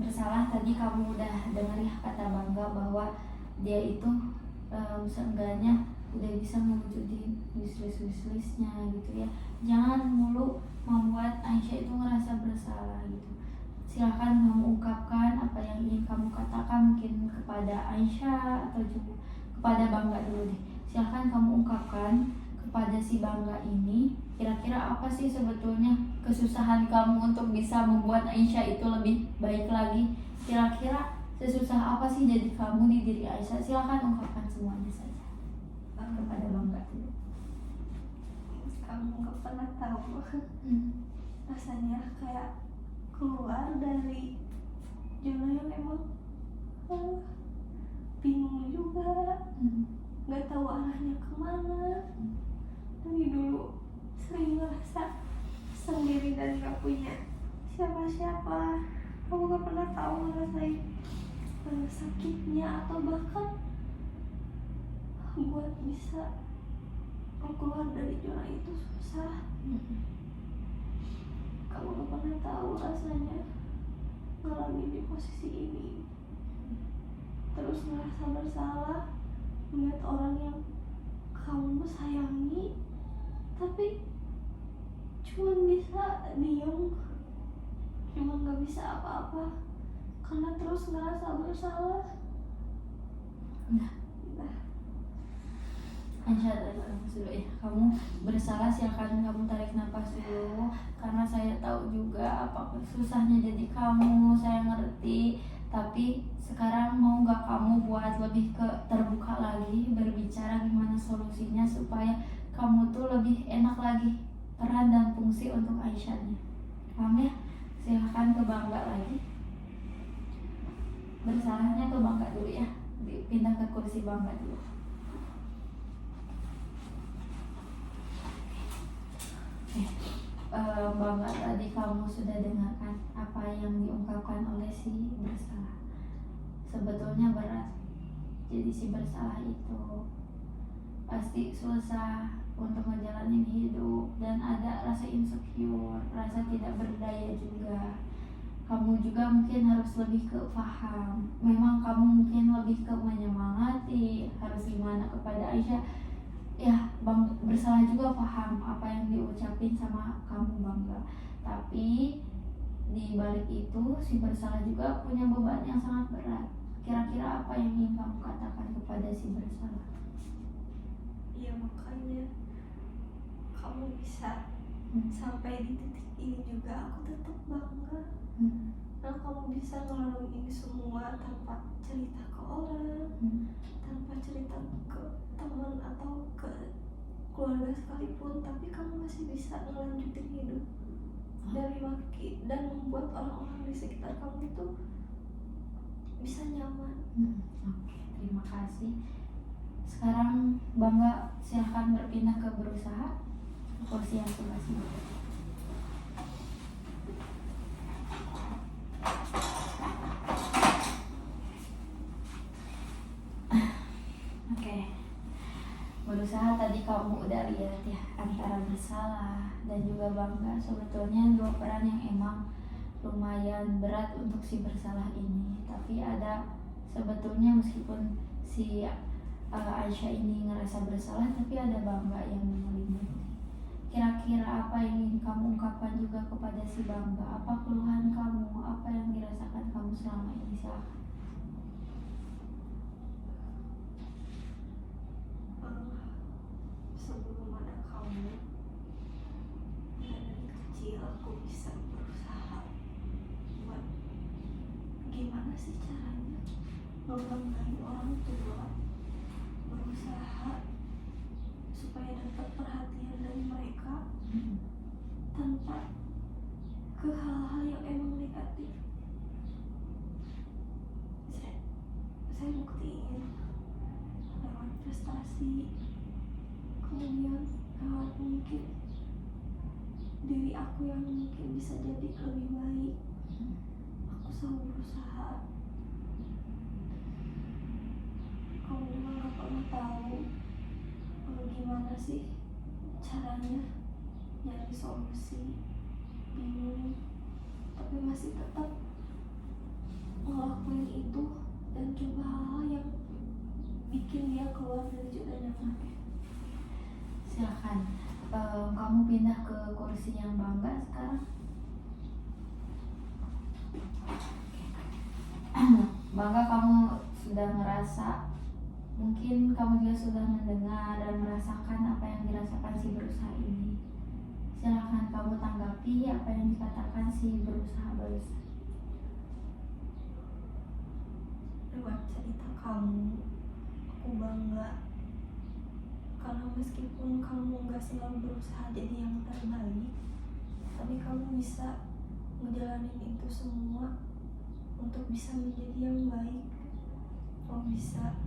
S1: bersalah tadi kamu udah dengar ya kata Bangga bahwa dia itu seenggaknya udah bisa mewujudin wishlistnya gitu ya. Jangan mulu membuat Aisyah itu ngerasa bersalah gitu. Silahkan kamu ungkapkan apa yang ingin kamu katakan, mungkin kepada Aisyah atau juga kepada Bangga dulu deh. Silahkan kamu ungkapkan kepada si Bangga ini, kira-kira apa sih sebetulnya kesusahan kamu untuk bisa membuat Aisyah itu lebih baik lagi. Kira-kira sesusah apa sih jadi kamu di diri Aisyah? Silahkan ungkapkan semuanya saja kepada Bangga dulu.
S2: Kamu gak pernah tahu rasanya kayak keluar dari zona yang emang bingung juga, nggak tahu arahnya kemana. Dari dulu sering ngerasa sendiri dan nggak punya siapa-siapa, kamu gak pernah tahu ngerasain sakitnya, atau bahkan buat bisa keluar dari zona itu susah. Kamu gak pernah tahu rasanya ngalamin di posisi ini, terus ngerasa bersalah melihat orang yang kamu sayangi tapi cuman bisa diem, cuman gak bisa apa-apa karena terus ngerasa bersalah.
S1: Nah,
S2: Nah,
S1: Aisyah, tarik nafas dulu ya. Kamu bersalah, silakan kamu tarik nafas dulu. Karena saya tahu juga apa susahnya jadi kamu, saya ngerti. Tapi sekarang mau nggak kamu buat lebih ke terbuka lagi, berbicara gimana solusinya supaya kamu tuh lebih enak lagi peran dan fungsi untuk Aisyahnya. Paham ya? Silakan ke Bangga lagi. Bersalahnya ke Bangga dulu ya. Pindah ke kursi Bangga dulu. Bangga, tadi kamu sudah dengarkan apa yang diungkapkan oleh si bersalah. Sebetulnya berat. Jadi si bersalah itu pasti susah untuk menjalani hidup dan ada rasa insecure, rasa tidak berdaya juga. Kamu juga mungkin harus lebih ke paham. Memang kamu mungkin lebih ke menyemangati, harus gimana kepada Aisyah. Ya, Bang bersalah juga paham apa yang diucapin sama kamu Bangga. Tapi di balik itu si bersalah juga punya beban yang sangat berat. Kira-kira apa yang ingin kamu katakan kepada si bersalah?
S2: iya makanya kamu bisa sampai di titik ini juga aku tetap bangga. Karena kamu bisa ngelaluin ini semua tanpa cerita ke orang, tanpa cerita ke teman atau ke keluarga sekalipun, tapi kamu masih bisa ngelanjutin hidup dari maki dan membuat orang-orang di sekitar kamu itu bisa nyaman.
S1: Oke, terima kasih. Sekarang Bangga silahkan berpindah ke berusaha, kursi yang sebelah sini. Oke, berusaha tadi kamu udah lihat ya, antara bersalah dan juga bangga, sebetulnya dua peran yang emang lumayan berat untuk si bersalah ini. Tapi ada sebetulnya, meskipun si Aisyah ini ngerasa bersalah, tapi ada bangga yang menyelimuti. Kira-kira apa yang ingin kamu ungkapkan juga kepada si bangga? Apa keluhan kamu? Apa yang dirasakan kamu selama ini? Silahkan.
S2: Sebelum ada kamu, dari kecil aku bisa berusaha buat gimana sih caranya membanggain orang tua, berusaha supaya dapat perhatian dari mereka tanpa ke hal-hal yang emang negatif. Saya buktiin lewat prestasi, kemudian lewat mungkin diri aku yang mungkin bisa jadi lebih baik. Aku selalu berusaha. Kamu juga gak pernah tahu gimana sih caranya nyari solusi, bingung, tapi masih tetap ngelakuin itu dan coba hal-hal yang bikin dia keluar dari zona nyaman.
S1: Silakan, kamu pindah ke kursi yang bangga sekarang. Bangga, kamu sudah ngerasa, mungkin kamu juga sudah mendengar dan merasakan apa yang dirasakan si berusaha ini. Silakan kamu tanggapi apa yang dikatakan si berusaha barusan.
S2: Lewat cerita kamu, aku bangga karena meskipun kamu gak selalu berusaha jadi yang terbaik, tapi kamu bisa ngejalanin itu semua untuk bisa menjadi yang baik. Kamu bisa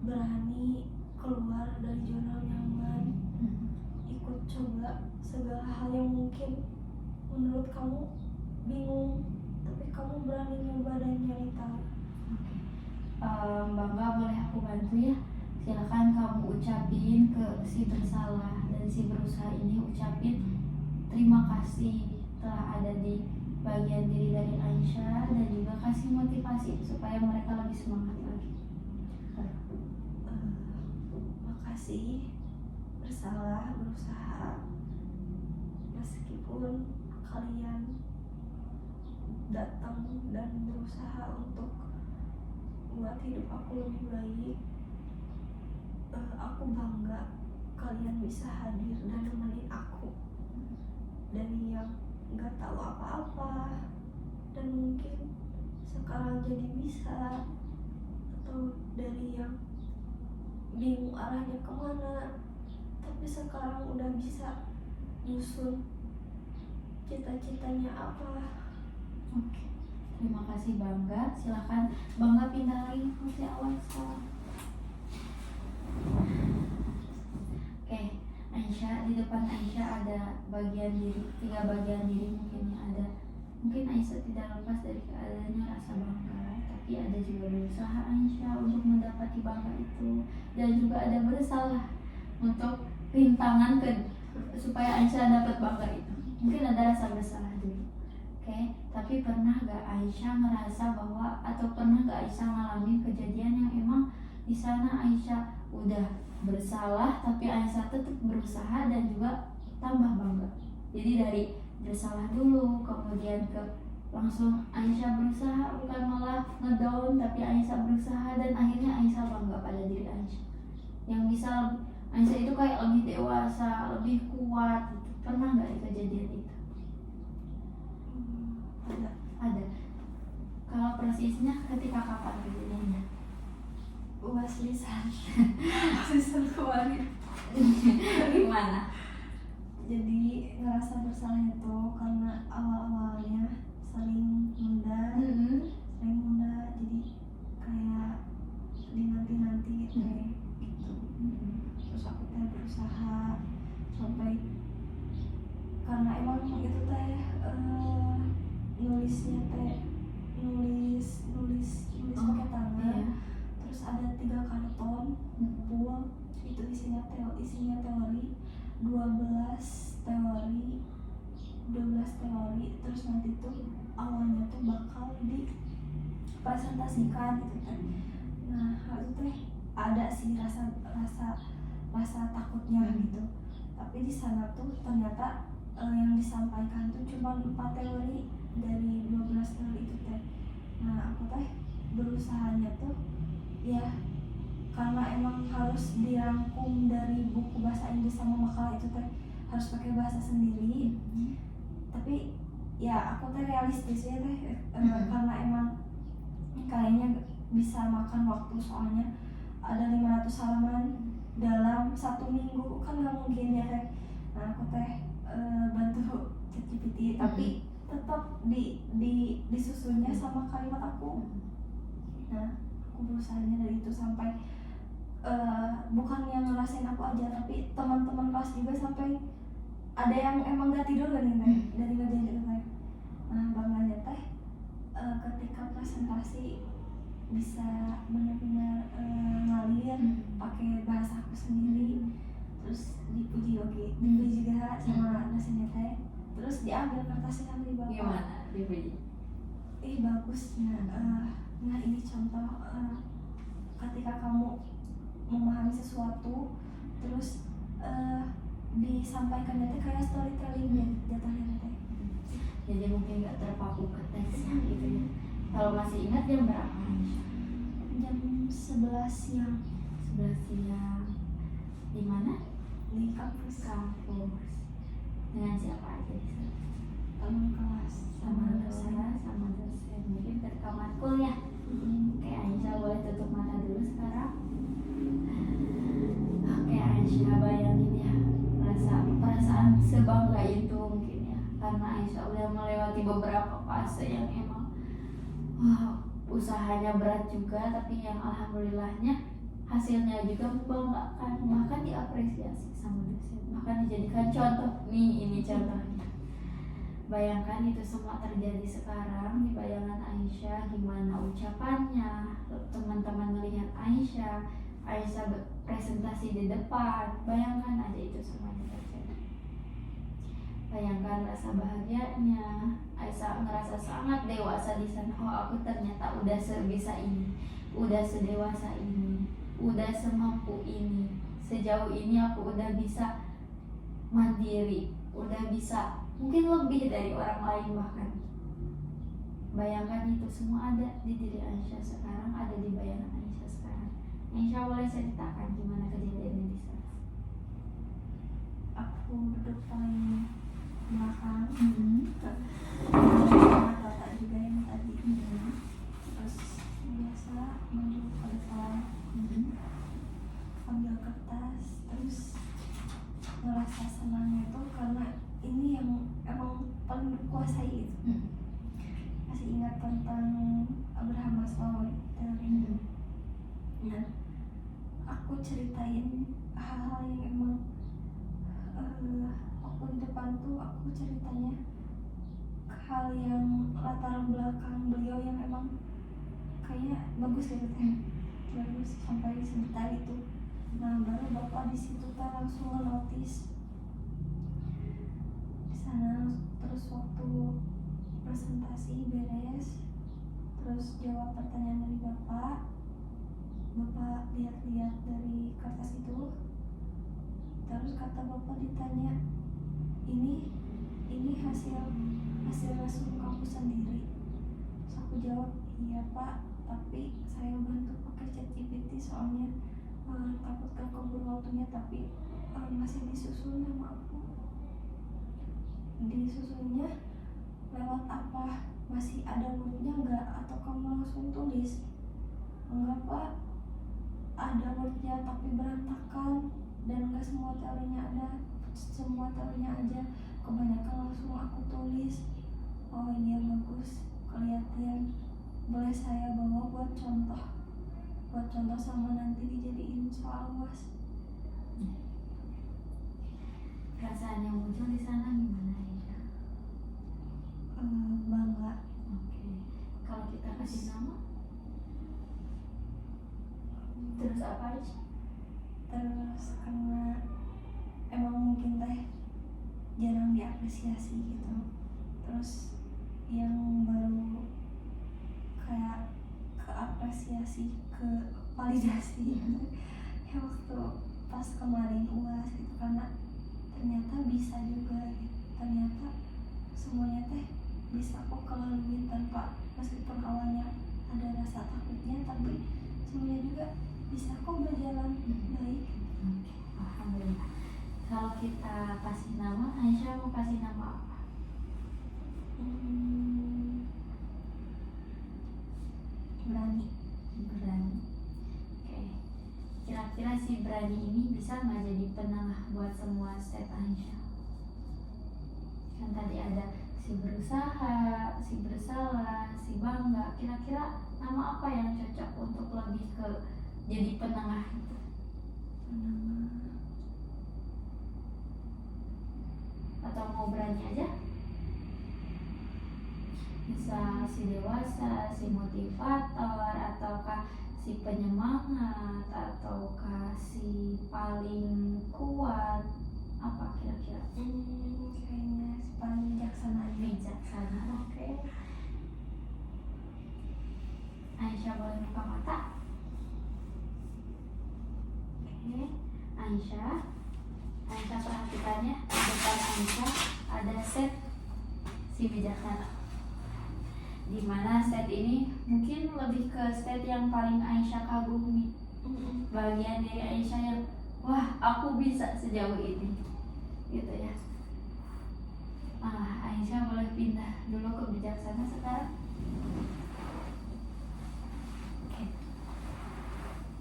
S2: berani keluar dari zona nyaman, ikut coba segala hal yang mungkin menurut kamu bingung, tapi kamu berani nyoba dan nyari tahu.
S1: Oke. Bangga, boleh aku bantu ya? Silakan kamu ucapin ke si bersalah dan si berusaha ini, ucapin terima kasih telah ada di bagian diri dari Aisyah, dan juga kasih motivasi supaya mereka lebih semangat lagi.
S2: Makasih bersalah, berusaha, meskipun kalian datang dan berusaha untuk buat hidup aku lebih baik. Aku bangga kalian bisa hadir dan nemenin aku dari yang nggak tahu apa-apa dan mungkin sekarang jadi bisa, atau dari yang bingung arahnya kemana tapi sekarang udah bisa nyusun cita-citanya apa.
S1: Oke, terima kasih Bangga. Silakan Bangga pindah lagi kursi awal sekarang. Oke, Aisyah, di depan Aisyah ada bagian diri, 3 bagian diri mungkin ya. Ada, mungkin Aisyah tidak lepas dari keadaannya rasa bangga, tapi ada juga berusaha Aisyah untuk mendapati bangga itu, dan juga ada bersalah untuk rintangan supaya Aisyah dapat bangga itu. Mungkin ada rasa bersalah dulu. Oke, tapi pernah gak Aisyah ngerasa bahwa, atau pernah gak Aisyah ngalamin kejadian yang emang di sana Aisyah udah bersalah tapi Aisyah tetap berusaha dan juga tambah bangga? Jadi dari bersalah dulu, kemudian ke langsung Aisyah berusaha, bukan malah ngedown, tapi Aisyah berusaha dan akhirnya Aisyah bangga pada diri Aisyah yang bisa Aisyah itu kayak lebih dewasa, lebih kuat gitu. Pernah gak kejadian itu? Ada. Kalau persisnya ketika kapan kejadiannya?
S2: UAS lisan season kemarin.
S1: Gimana?
S2: Jadi ngerasa bersalah itu karena awal-awalnya sering nunda, jadi kayak dinanti-nanti gitu. Terus aku berusaha sampai, karena emang itu nulisnya nulis pakai tangan. Terus ada 3 karton full, itu isinya teori 12 teori, terus nanti tuh awalnya tuh bakal dipresentasikan gitu kan. Nah hal itu ada sih rasa takutnya gitu, tapi di sana tuh ternyata yang disampaikan tuh cuma 4 teori dari 12 teori itu teh. Nah aku berusahanya tuh ya karena emang harus dirangkum dari buku bahasa Inggris sama makalah itu harus pakai bahasa sendiri. Tapi ya aku realistis ya karena emang kayaknya bisa makan waktu, soalnya ada 500 halaman dalam 1 minggu, kan nggak mungkin ya Nah aku bantu ChatGPT, tapi tetap disusunnya sama kalimat aku. Nah aku berusahanya dari itu sampai bukan yang ngerasain aku aja, tapi teman-teman kelas juga sampai ada yang emang gak tidur dari ngerjain itu Nah bangganya ketika presentasi bisa benar-benar ngalir pakai bahasa aku sendiri, terus dipuji juga sama dosennya terus diambil kertasnya sama bapak.
S1: Gimana dipuji?
S2: Bagus. Nah ini contoh ketika kamu memahami sesuatu terus disampaikan kayak storytelling jatuhnya
S1: Jadi mungkin nggak terpaku ke teksnya gitu ya. Kalau masih ingat jam berapa?
S2: Jam 11 siang.
S1: 11 siang. Di mana?
S2: Di kampus.
S1: Dengan siapa aja di sana?
S2: Teman kelas
S1: Sama dosen. Mungkin ketika matkul ya. Oke, Aisyah boleh tutup mata dulu sekarang. Oke, Aisyah bayangin ya perasaan sebangga itu mungkin ya, karena Aisyah udah melewati beberapa fase yang emang usahanya berat juga, tapi yang alhamdulillahnya hasilnya juga membanggakan, bahkan diapresiasi sama dosen, bahkan dijadikan contoh. Ini contohnya. bayangkan itu semua terjadi sekarang di bayangan Aisyah, gimana ucapannya, teman-teman melihat Aisyah presentasi di depan, bayangkan aja itu semuanya terjadi. Bayangkan rasa bahagianya, Aisyah ngerasa sangat dewasa di sana. Oh, aku ternyata udah sebisa ini, udah sedewasa ini, udah semampu ini, sejauh ini aku udah bisa mandiri, udah bisa mungkin lebih dari orang lain bahkan. Bayangkan itu semua ada di diri Aisyah sekarang, ada di bayangan Aisyah sekarang. Aisyah boleh ceritakan gimana kejadiannya di sana?
S2: Aku duduk paling belakang, Tata juga yang tadi. Terus biasa maju ke depan, ambil kertas, terus ngerasa senangnya itu karena ini yang emang paling dikuasai itu. Masih ingat tentang Abraham Maslow dan aku ceritain hal-hal yang emang waktu di depan tuh aku ceritanya hal yang latar belakang beliau yang emang kayaknya bagus gitu bagus sampai sedetail itu. Nah baru bapak di situ kan langsung notice di sana. Terus waktu presentasi beres, terus jawab pertanyaan dari bapak lihat-lihat dari kertas itu, terus kata bapak ditanya, ini hasil resume kamu sendiri. Terus aku jawab, iya pak, tapi saya bantu pakai ChatGPT soalnya takut gak keburu waktunya, tapi masih disusun sama aku. Disusunnya lewat apa? Masih ada wordnya nggak? Atau kamu langsung tulis? Enggak pak, ada wordnya tapi berantakan dan nggak semua teorinya ada, semua teorinya aja, kebanyakan langsung aku tulis. Oh iya bagus, kelihatan. Boleh saya bawa buat contoh sama nanti dijadiin soal UAS.
S1: Perasaan yang muncul di sana gimana ya?
S2: Bangga.
S1: Oke. Kalau kita kasih nama, terus apa aja?
S2: Terus karena emang mungkin teh jarang diapresiasi gitu. Terus yang baru kayak keapresiasi, ke validasi ya waktu pas kemarin UAS gitu, karena ternyata bisa juga gitu. Ternyata semuanya teh bisa kok kelalui tanpa, meskipun awalnya ada rasa takutnya, tapi semuanya juga bisa kok berjalan baik.
S1: Alhamdulillah. Kalau kita kasih nama, Aisyah mau kasih nama apa?
S2: Berani.
S1: Oke. Kira-kira si berani ini bisa nggak jadi penengah buat semua step Aisyah? Kan tadi ada si berusaha, si bersalah, si bangga. Kira-kira nama apa yang cocok untuk lebih ke jadi penengah itu? Atau mau berani aja? Bisa si dewasa, si motivator, ataukah si penyemangat, ataukah si paling kuat? Apa kira-kira?
S2: Kayaknya si paling bijaksana.
S1: Bijaksana. Oke. Aisyah boleh buka mata? Oke. Aisyah perhatikannya, di depan Aisyah ada set si bijaksana, dimana set ini mungkin lebih ke set yang paling Aisyah kagumi, bagian dari Aisyah yang wah aku bisa sejauh ini gitu ya. Aisyah boleh pindah dulu ke bijaksana sekarang.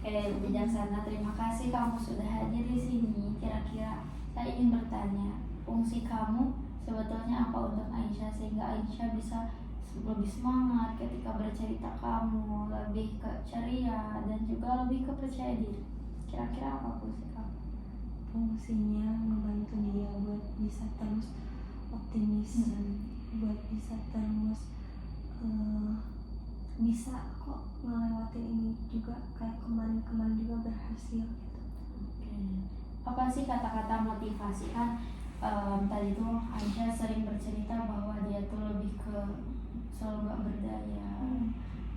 S1: Oke, bijaksana, terima kasih kamu sudah hadir di sini. Kira-kira saya ingin bertanya, fungsi kamu sebetulnya apa untuk Aisyah sehingga Aisyah bisa lebih semangat ketika bercerita, kamu lebih ke ceria dan juga lebih ke percaya diri? Kira-kira apa fungsi kamu?
S2: Fungsinya membantu dia buat bisa terus optimis dan buat bisa terus bisa kok ngelewatin ini juga, kayak kemarin juga berhasil gitu.
S1: Oke. Apa sih kata-kata motivasi kan? Tadi tuh Aisyah sering bercerita bahwa dia tuh lebih ke selalu gak berdaya.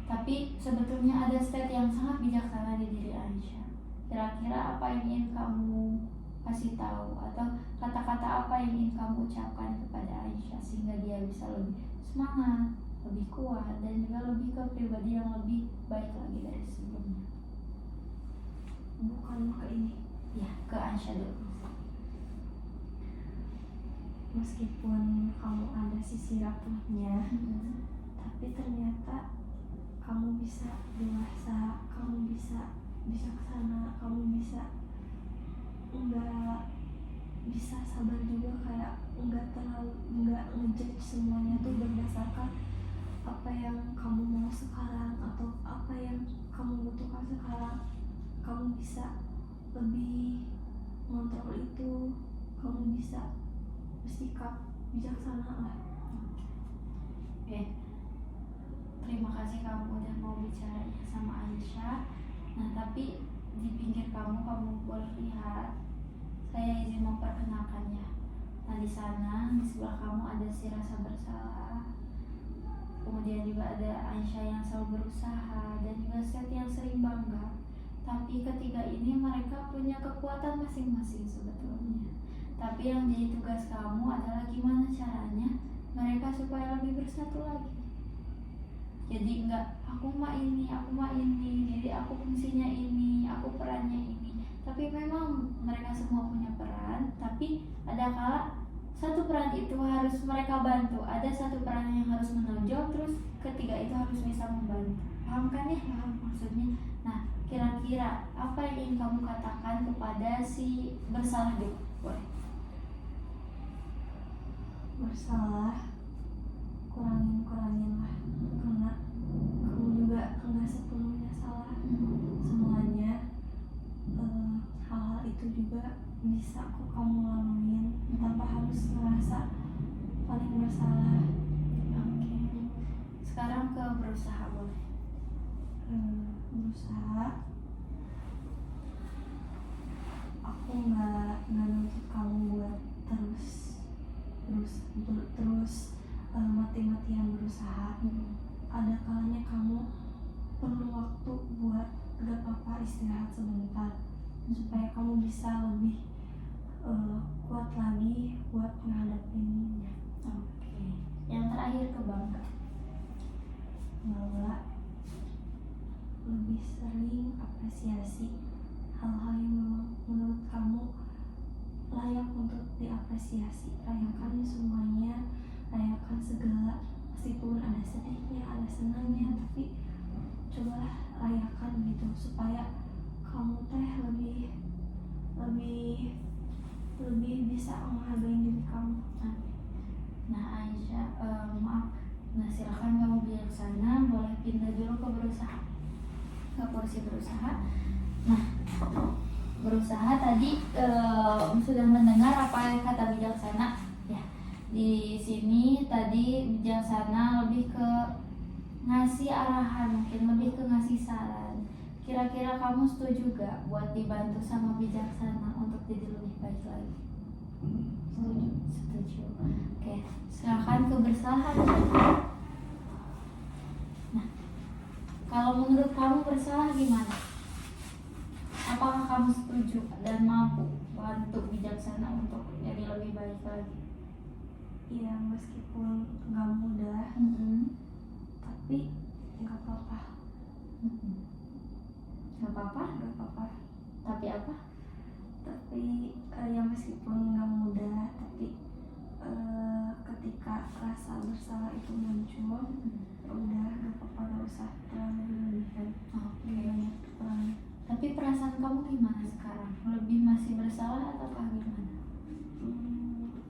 S1: Tapi sebetulnya ada state yang sangat bijaksana di diri Aisyah. Kira-kira apa yang ingin kamu kasih tahu atau kata-kata apa yang ingin kamu ucapkan kepada Aisyah sehingga dia bisa lebih semangat, lebih kuat, dan juga lebih ke pribadi yang lebih baik lagi dari sebelumnya?
S2: Bukan ke ini
S1: Ya, ke Aisyah dulu.
S2: meskipun kamu ada sisi rapuhnya, tapi ternyata kamu bisa dewasa, kamu bisa bijaksana, kamu bisa sabar juga, kayak nggak ngejudge semuanya tuh berdasarkan apa yang kamu mau sekarang atau apa yang kamu butuhkan sekarang. Kamu bisa lebih ngontrol itu, kamu bisa bersikap bijaksana lah.
S1: Oke. Terima kasih kamu udah mau bicara sama Aisyah. Nah, tapi di pinggir kamu boleh lihat. Saya izin memperkenalkannya. Nah, di sana di sebelah kamu ada si rasa bersalah. Kemudian juga ada Aisyah yang selalu berusaha dan juga Seth yang sering bangga. Tapi ketiga ini mereka punya kekuatan masing-masing sebetulnya. Tapi yang jadi tugas kamu adalah gimana caranya mereka supaya lebih bersatu lagi. Jadi enggak aku mah ini, jadi aku fungsinya ini, aku perannya ini. Tapi memang mereka semua punya peran, tapi ada kala satu peran itu harus mereka bantu, ada satu peran yang harus menonjol, terus ketiga itu harus bisa membantu. Paham kan ya? Paham maksudnya. Nah, kira-kira apa yang ingin kamu katakan kepada si bersalah dulu? Boleh.
S2: Bersalah, kurangin lah, karena kamu juga enggak sepenuhnya salah. Semuanya hal-hal itu juga bisa kok kamu laluin tanpa harus ngerasa paling bersalah.
S1: Oke. Sekarang ke berusaha, boleh.
S2: Berusaha, aku nggak nuntut kamu buat terus mati-matian berusaha. Ada kalanya kamu perlu waktu buat gak apa-apa istirahat sebentar, supaya kamu bisa lebih kuat lagi buat menghadapinya.
S1: Oke. Yang terakhir ke Bangga.
S2: Bahwa lebih sering apresiasi hal-hal yang menurut kamu layak untuk diapresiasi. Rayakan semuanya, rayakan segala, meskipun ada sedihnya, ada senangnya, tapi cobalah rayakan gitu supaya kamu teh lebih bisa menghargai diri kamu.
S1: Nah, Aisyah, maaf. Nah, silakan kamu bijaksana, boleh pindah dulu ke berusaha, ke porsi berusaha. Nah, berusaha tadi sudah mendengar apa yang kata bijaksana ya. Di sini tadi bijaksana lebih ke ngasih arahan, mungkin lebih ke ngasih saran. Kira-kira kamu setuju gak buat dibantu sama bijaksana untuk jadi lebih baik lagi? Setuju. Oke, silakan ke bersalah. Nah, kalau menurut kamu bersalah gimana? Apakah kamu setuju dan mampu bantu bijaksana untuk jadi lebih baik lagi?
S2: Iya, meskipun nggak mudah, tapi nggak apa-apa.
S1: Nggak apa-apa. Tapi apa?
S2: Tapi ya meskipun nggak mudah, tapi ketika rasa bersalah itu muncul, ya udah nggak apa-apa, nggak usah terlalu berlebihan.
S1: Oke.
S2: Banyak kurang.
S1: Tapi perasaan kamu gimana sekarang? Lebih masih bersalah atau gimana?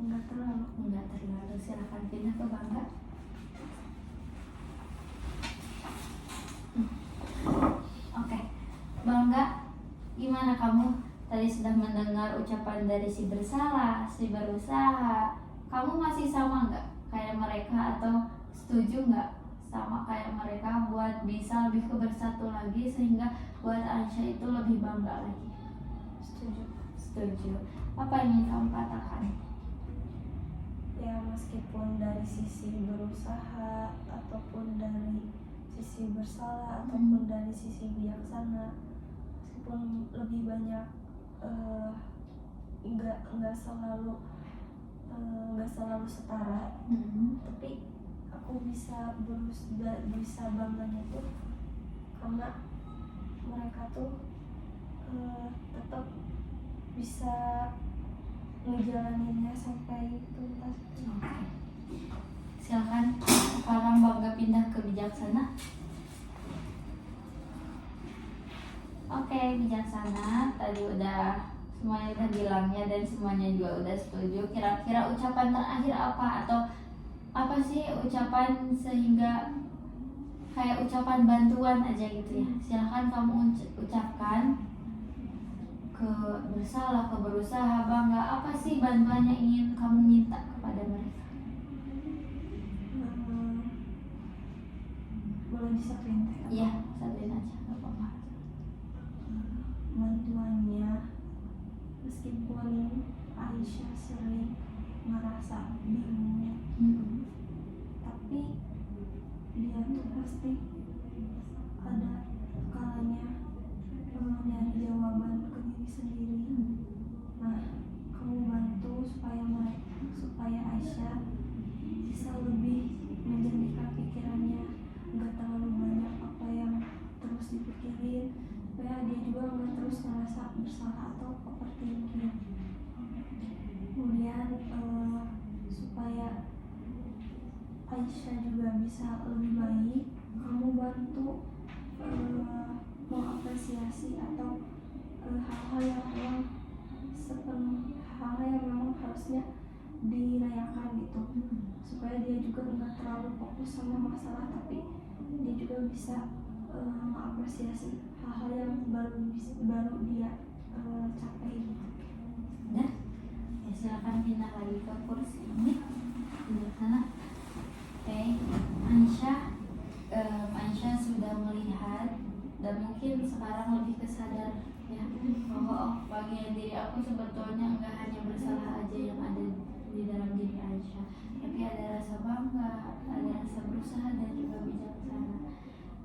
S2: Nggak terlalu.
S1: Silakan pindah ke Bangga. Oke. Bangga, gimana kamu? Tadi sudah mendengar ucapan dari si bersalah, si berusaha. Kamu masih sama nggak kayak mereka atau setuju nggak sama kayak mereka buat bisa lebih ke bersatu lagi sehingga buat Aisyah itu lebih bangga lagi?
S2: Setuju.
S1: Setuju. Apa yang ingin kamu katakan?
S2: Ya meskipun dari sisi berusaha ataupun dari sisi bersalah ataupun dari sisi bijaksana, meskipun lebih banyak nggak selalu setara, tapi aku bisa bangganya tuh karena mereka tuh tetap bisa ngejalaninnya sampai tuntas.
S1: Oke. Silakan sekarang bangga pindah ke bijaksana. Oke, bijaksana tadi semuanya udah bilangnya dan semuanya juga udah setuju. Kira-kira ucapan terakhir apa atau apa sih ucapan sehingga kayak ucapan bantuan aja gitu ya? Silahkan kamu ucapkan ke bersalah, ke berusaha, bangga. Apa sih bantuan yang ingin kamu minta kepada mereka?
S2: Boleh disatuin teh?
S1: Iya, satuin aja, gak apa-apa.
S2: Bantuannya, meskipun Aisyah sering merasa bingung, tapi dia tuh pasti ada kalanya nyari jawaban ke diri sendiri. Nah, kamu bantu supaya Aisyah bisa lebih menjernihkan pikirannya, nggak terlalu banyak apa yang terus dipikirin, supaya dia juga nggak terus merasa bersalah atau overthinking. Kemudian supaya Aisyah juga bisa lebih baik, kamu bantu mengapresiasi atau hal-hal yang memang harusnya dirayakan gitu, supaya dia juga nggak terlalu fokus sama masalah, tapi dia juga bisa mengapresiasi hal-hal yang baru dia capai gitu.
S1: Udah? Ya silakan pindah lagi ke kursi ini di sana. Oke, Aisyah sudah melihat dan mungkin sekarang lebih kesadar ya bahwa bagian diri aku sebetulnya enggak hanya bersalah aja yang ada di dalam diri Aisyah, tapi ada rasa bangga, ada rasa berusaha dan juga bijaksana.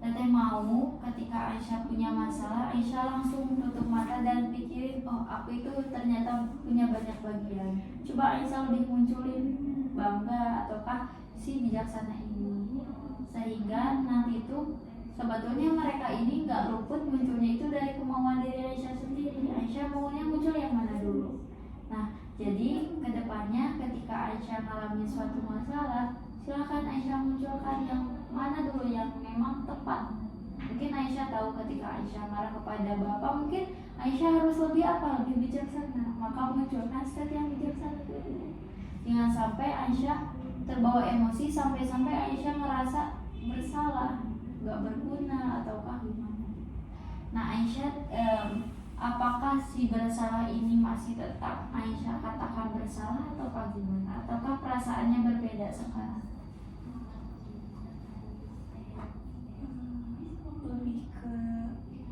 S1: Teteh mau ketika Aisyah punya masalah, Aisyah langsung tutup mata dan pikirin, oh aku itu ternyata punya banyak bagian. Coba Aisyah lebih munculin bangga ataukah si bijaksana ini, sehingga nanti itu sebetulnya mereka ini nggak luput munculnya itu dari kemauan diri Aisyah sendiri. Aisyah maunya muncul yang mana dulu. Nah, jadi kedepannya ketika Aisyah mengalami suatu masalah, silakan Aisyah munculkan yang mana dulu yang memang tepat. Mungkin Aisyah tahu ketika Aisyah marah kepada bapak, mungkin Aisyah harus lebih lebih bijaksana. Maka munculkan step yang bijaksana dulu. Jangan sampai Aisyah terbawa emosi sampai Aisyah merasa bersalah, nggak berguna ataukah gimana. Nah Aisyah, apakah si bersalah ini masih tetap Aisyah katakan bersalah ataukah gimana? Ataukah perasaannya berbeda sekarang?
S2: Lebih ke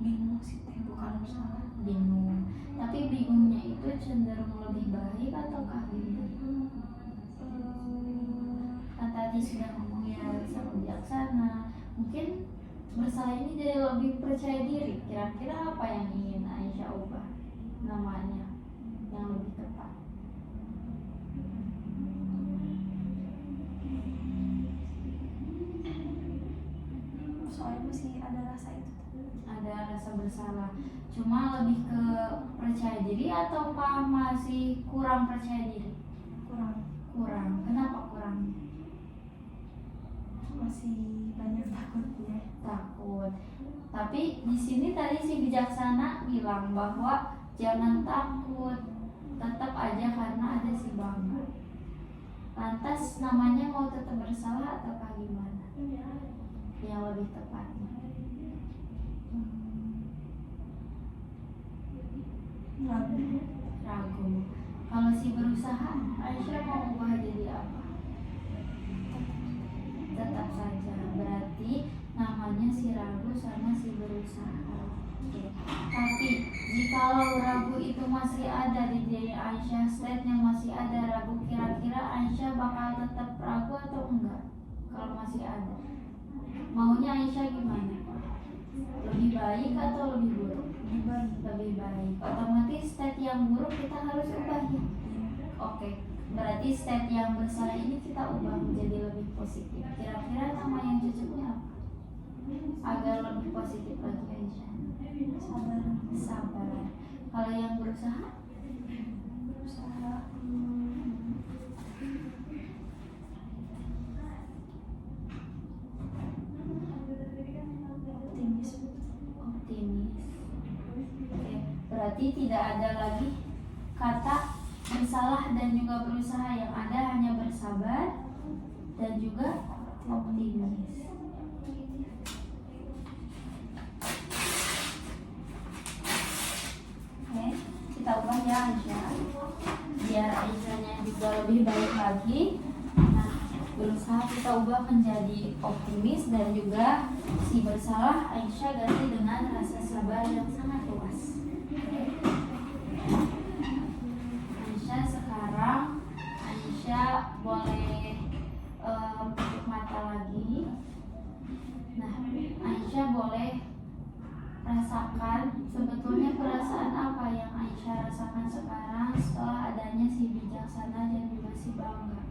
S2: bingung sih teh, bukan bersalah.
S1: Bingung. Tapi bingungnya itu cenderung lebih baik ataukah gimana? Kan tadi sudah ngomong ya sama bijaksana. Mungkin bersalah ini jadi lebih percaya diri. Kira-kira apa yang ingin Aisyah ubah namanya yang lebih tepat?
S2: Soalnya masih ada rasa itu.
S1: Ada rasa bersalah. Cuma lebih ke percaya diri ataukah masih kurang percaya diri? Kurang. Kenapa kurang?
S2: Masih banyak takutnya.
S1: Takut. Tapi di sini tadi si bijaksana bilang bahwa jangan takut, tetap aja karena ada si bangga. Lantas namanya mau tetap bersalah ataukah gimana? Yang lebih tepatnya. Ragu. Kalau si berusaha, Aisyah mau ubah jadi apa? tetap saja. Berarti namanya si ragu sama si berusaha. Oke. Tapi jikalau ragu itu masih ada di diri Aisyah, state-nya masih ada ragu, kira-kira Aisyah bakal tetap ragu atau enggak? Kalau masih ada, maunya Aisyah gimana? Lebih baik atau lebih buruk? Lebih baik. Otomatis state yang buruk kita harus ubah ya. Oke, berarti state yang bersalah ini kita ubah menjadi lebih positif. Kira-kira nama yang cocoknya apa? Agar lebih positif lagi Aisyah. Sabar. Kalau yang berusaha? Optimis. Oke, berarti tidak ada lagi kata bersalah dan juga berusaha, yang ada hanya bersabar dan juga optimis. Oke, kita ubah ya Aisyah, biar Aisyahnya juga lebih baik lagi. Nah, berusaha kita ubah menjadi optimis, dan juga si bersalah Aisyah ganti dengan rasa sabar yang sangat luas. Aisyah sekarang, Aisyah boleh tutup mata lagi. Nah, Aisyah boleh rasakan sebetulnya perasaan apa yang Aisyah rasakan sekarang setelah adanya si bijaksana dan juga si bangga.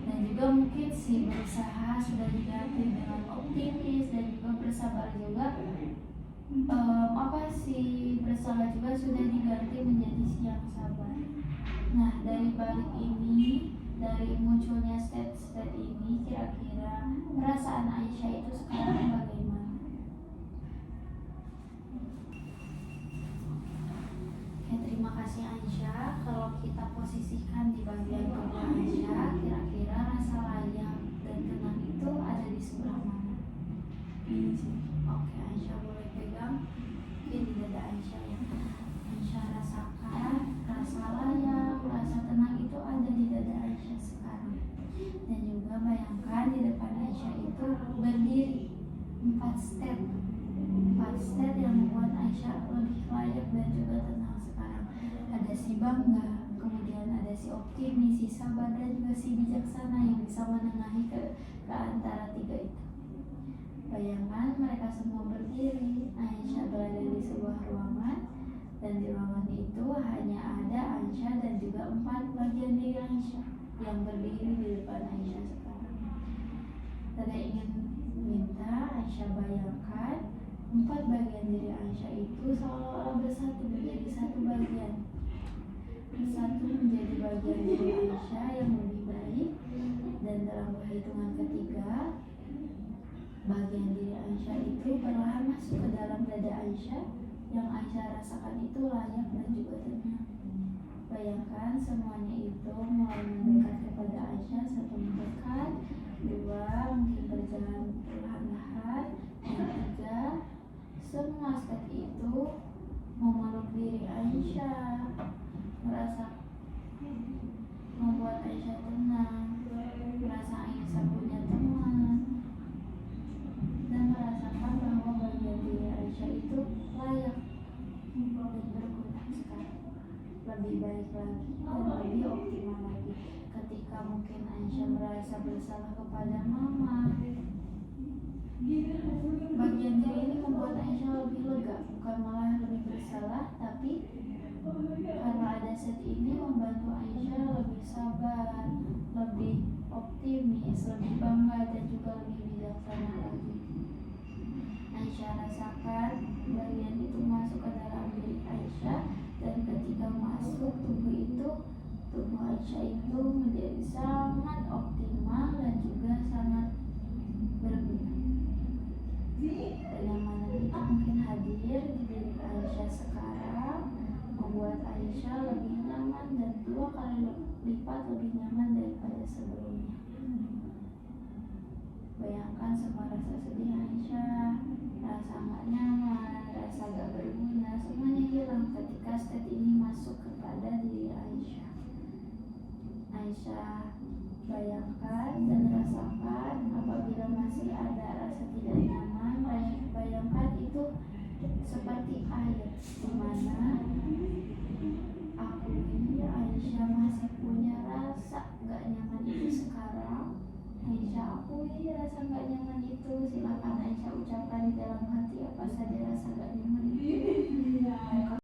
S1: Dan juga mungkin si berusaha sudah diganti dengan optimis, dan juga bersabar juga. Si bersalah juga sudah diganti menjadi si yang sabar. Nah, dari balik ini, dari munculnya state-state ini, kira-kira perasaan Aisyah itu sekarang bagaimana? Oke, terima kasih Aisyah. Kalau kita posisikan di bagian kedua Aisyah, kira-kira rasa layak dan tenang itu ada di sebelah mana? Ini sih. Oke, Aisyah boleh pegang mungkin di dada Aisyah ya. Aisyah rasakan rasa layak, rasa tenang itu ada di dada Aisyah sekarang. Dan juga bayangkan di depan Aisyah itu berdiri 4 step yang membuat Aisyah lebih layak dan juga tenang sekarang. Ada si bangga, kemudian ada si optimis, si sabar, dan juga si bijaksana yang bisa menengahi ke antara 3 itu. Bayangkan mereka semua berdiri. Aisyah berada di sebuah ruangan, dan di ruangan itu hanya ada Aisyah dan juga 4 bagian diri Aisyah yang berdiri di depan Aisyah sekarang. Saya ingin minta Aisyah bayangkan 4 bagian diri Aisyah itu seolah-olah bersatu menjadi satu bagian. Bersatu menjadi bagian diri Aisyah yang lebih baik. Dan dalam perhitungan ketiga, bagian diri Aisyah itu perlahan masuk ke dalam dada Aisyah. Yang Aisyah rasakan itu layak dan juga tenang. Bayangkan semuanya itu mulai mendekat kepada Aisyah. 1 mendekat, 2 mungkin berjalan perlahan-lahan, dan 3 semua step itu memeluk diri Aisyah, merasa membuat Aisyah tenang, merasa Aisyah punya teman, dan merasakan bahwa bagian diri Aisyah itu layak dan berguna sekarang, lebih baik lagi dan lebih optimal lagi. Ketika mungkin Aisyah merasa bersalah kepada mama, bagian diri ini membuat Aisyah lebih lega, bukan malah lebih bersalah, tapi karena ada set ini membantu Aisyah lebih sabar, lebih optimis, lebih bangga, dan juga lebih bijaksana lagi. Aisyah rasakan bagian itu masuk ke dalam diri Aisyah, dan ketika masuk tubuh Aisyah itu menjadi sangat optimal dan juga sangat berguna. Dan yang mana itu mungkin hadir di diri Aisyah sekarang, membuat Aisyah lebih nyaman dan 2 kali lipat lebih nyaman daripada sebelumnya. Bayangkan semua rasa sedih Aisyah, rasa gak nyaman, rasa gak berguna, semuanya hilang ketika state ini masuk kepada diri Aisyah. Aisyah bayangkan dan rasakan apabila masih ada rasa tidak nyaman, bayangkan itu seperti air di mana aku ini Aisyah masih punya rasa gak nyaman itu sekarang. Aisyah akui rasa gak nyaman itu, silakan Aisyah ucapkan di dalam hati apa saja rasa gak nyaman itu.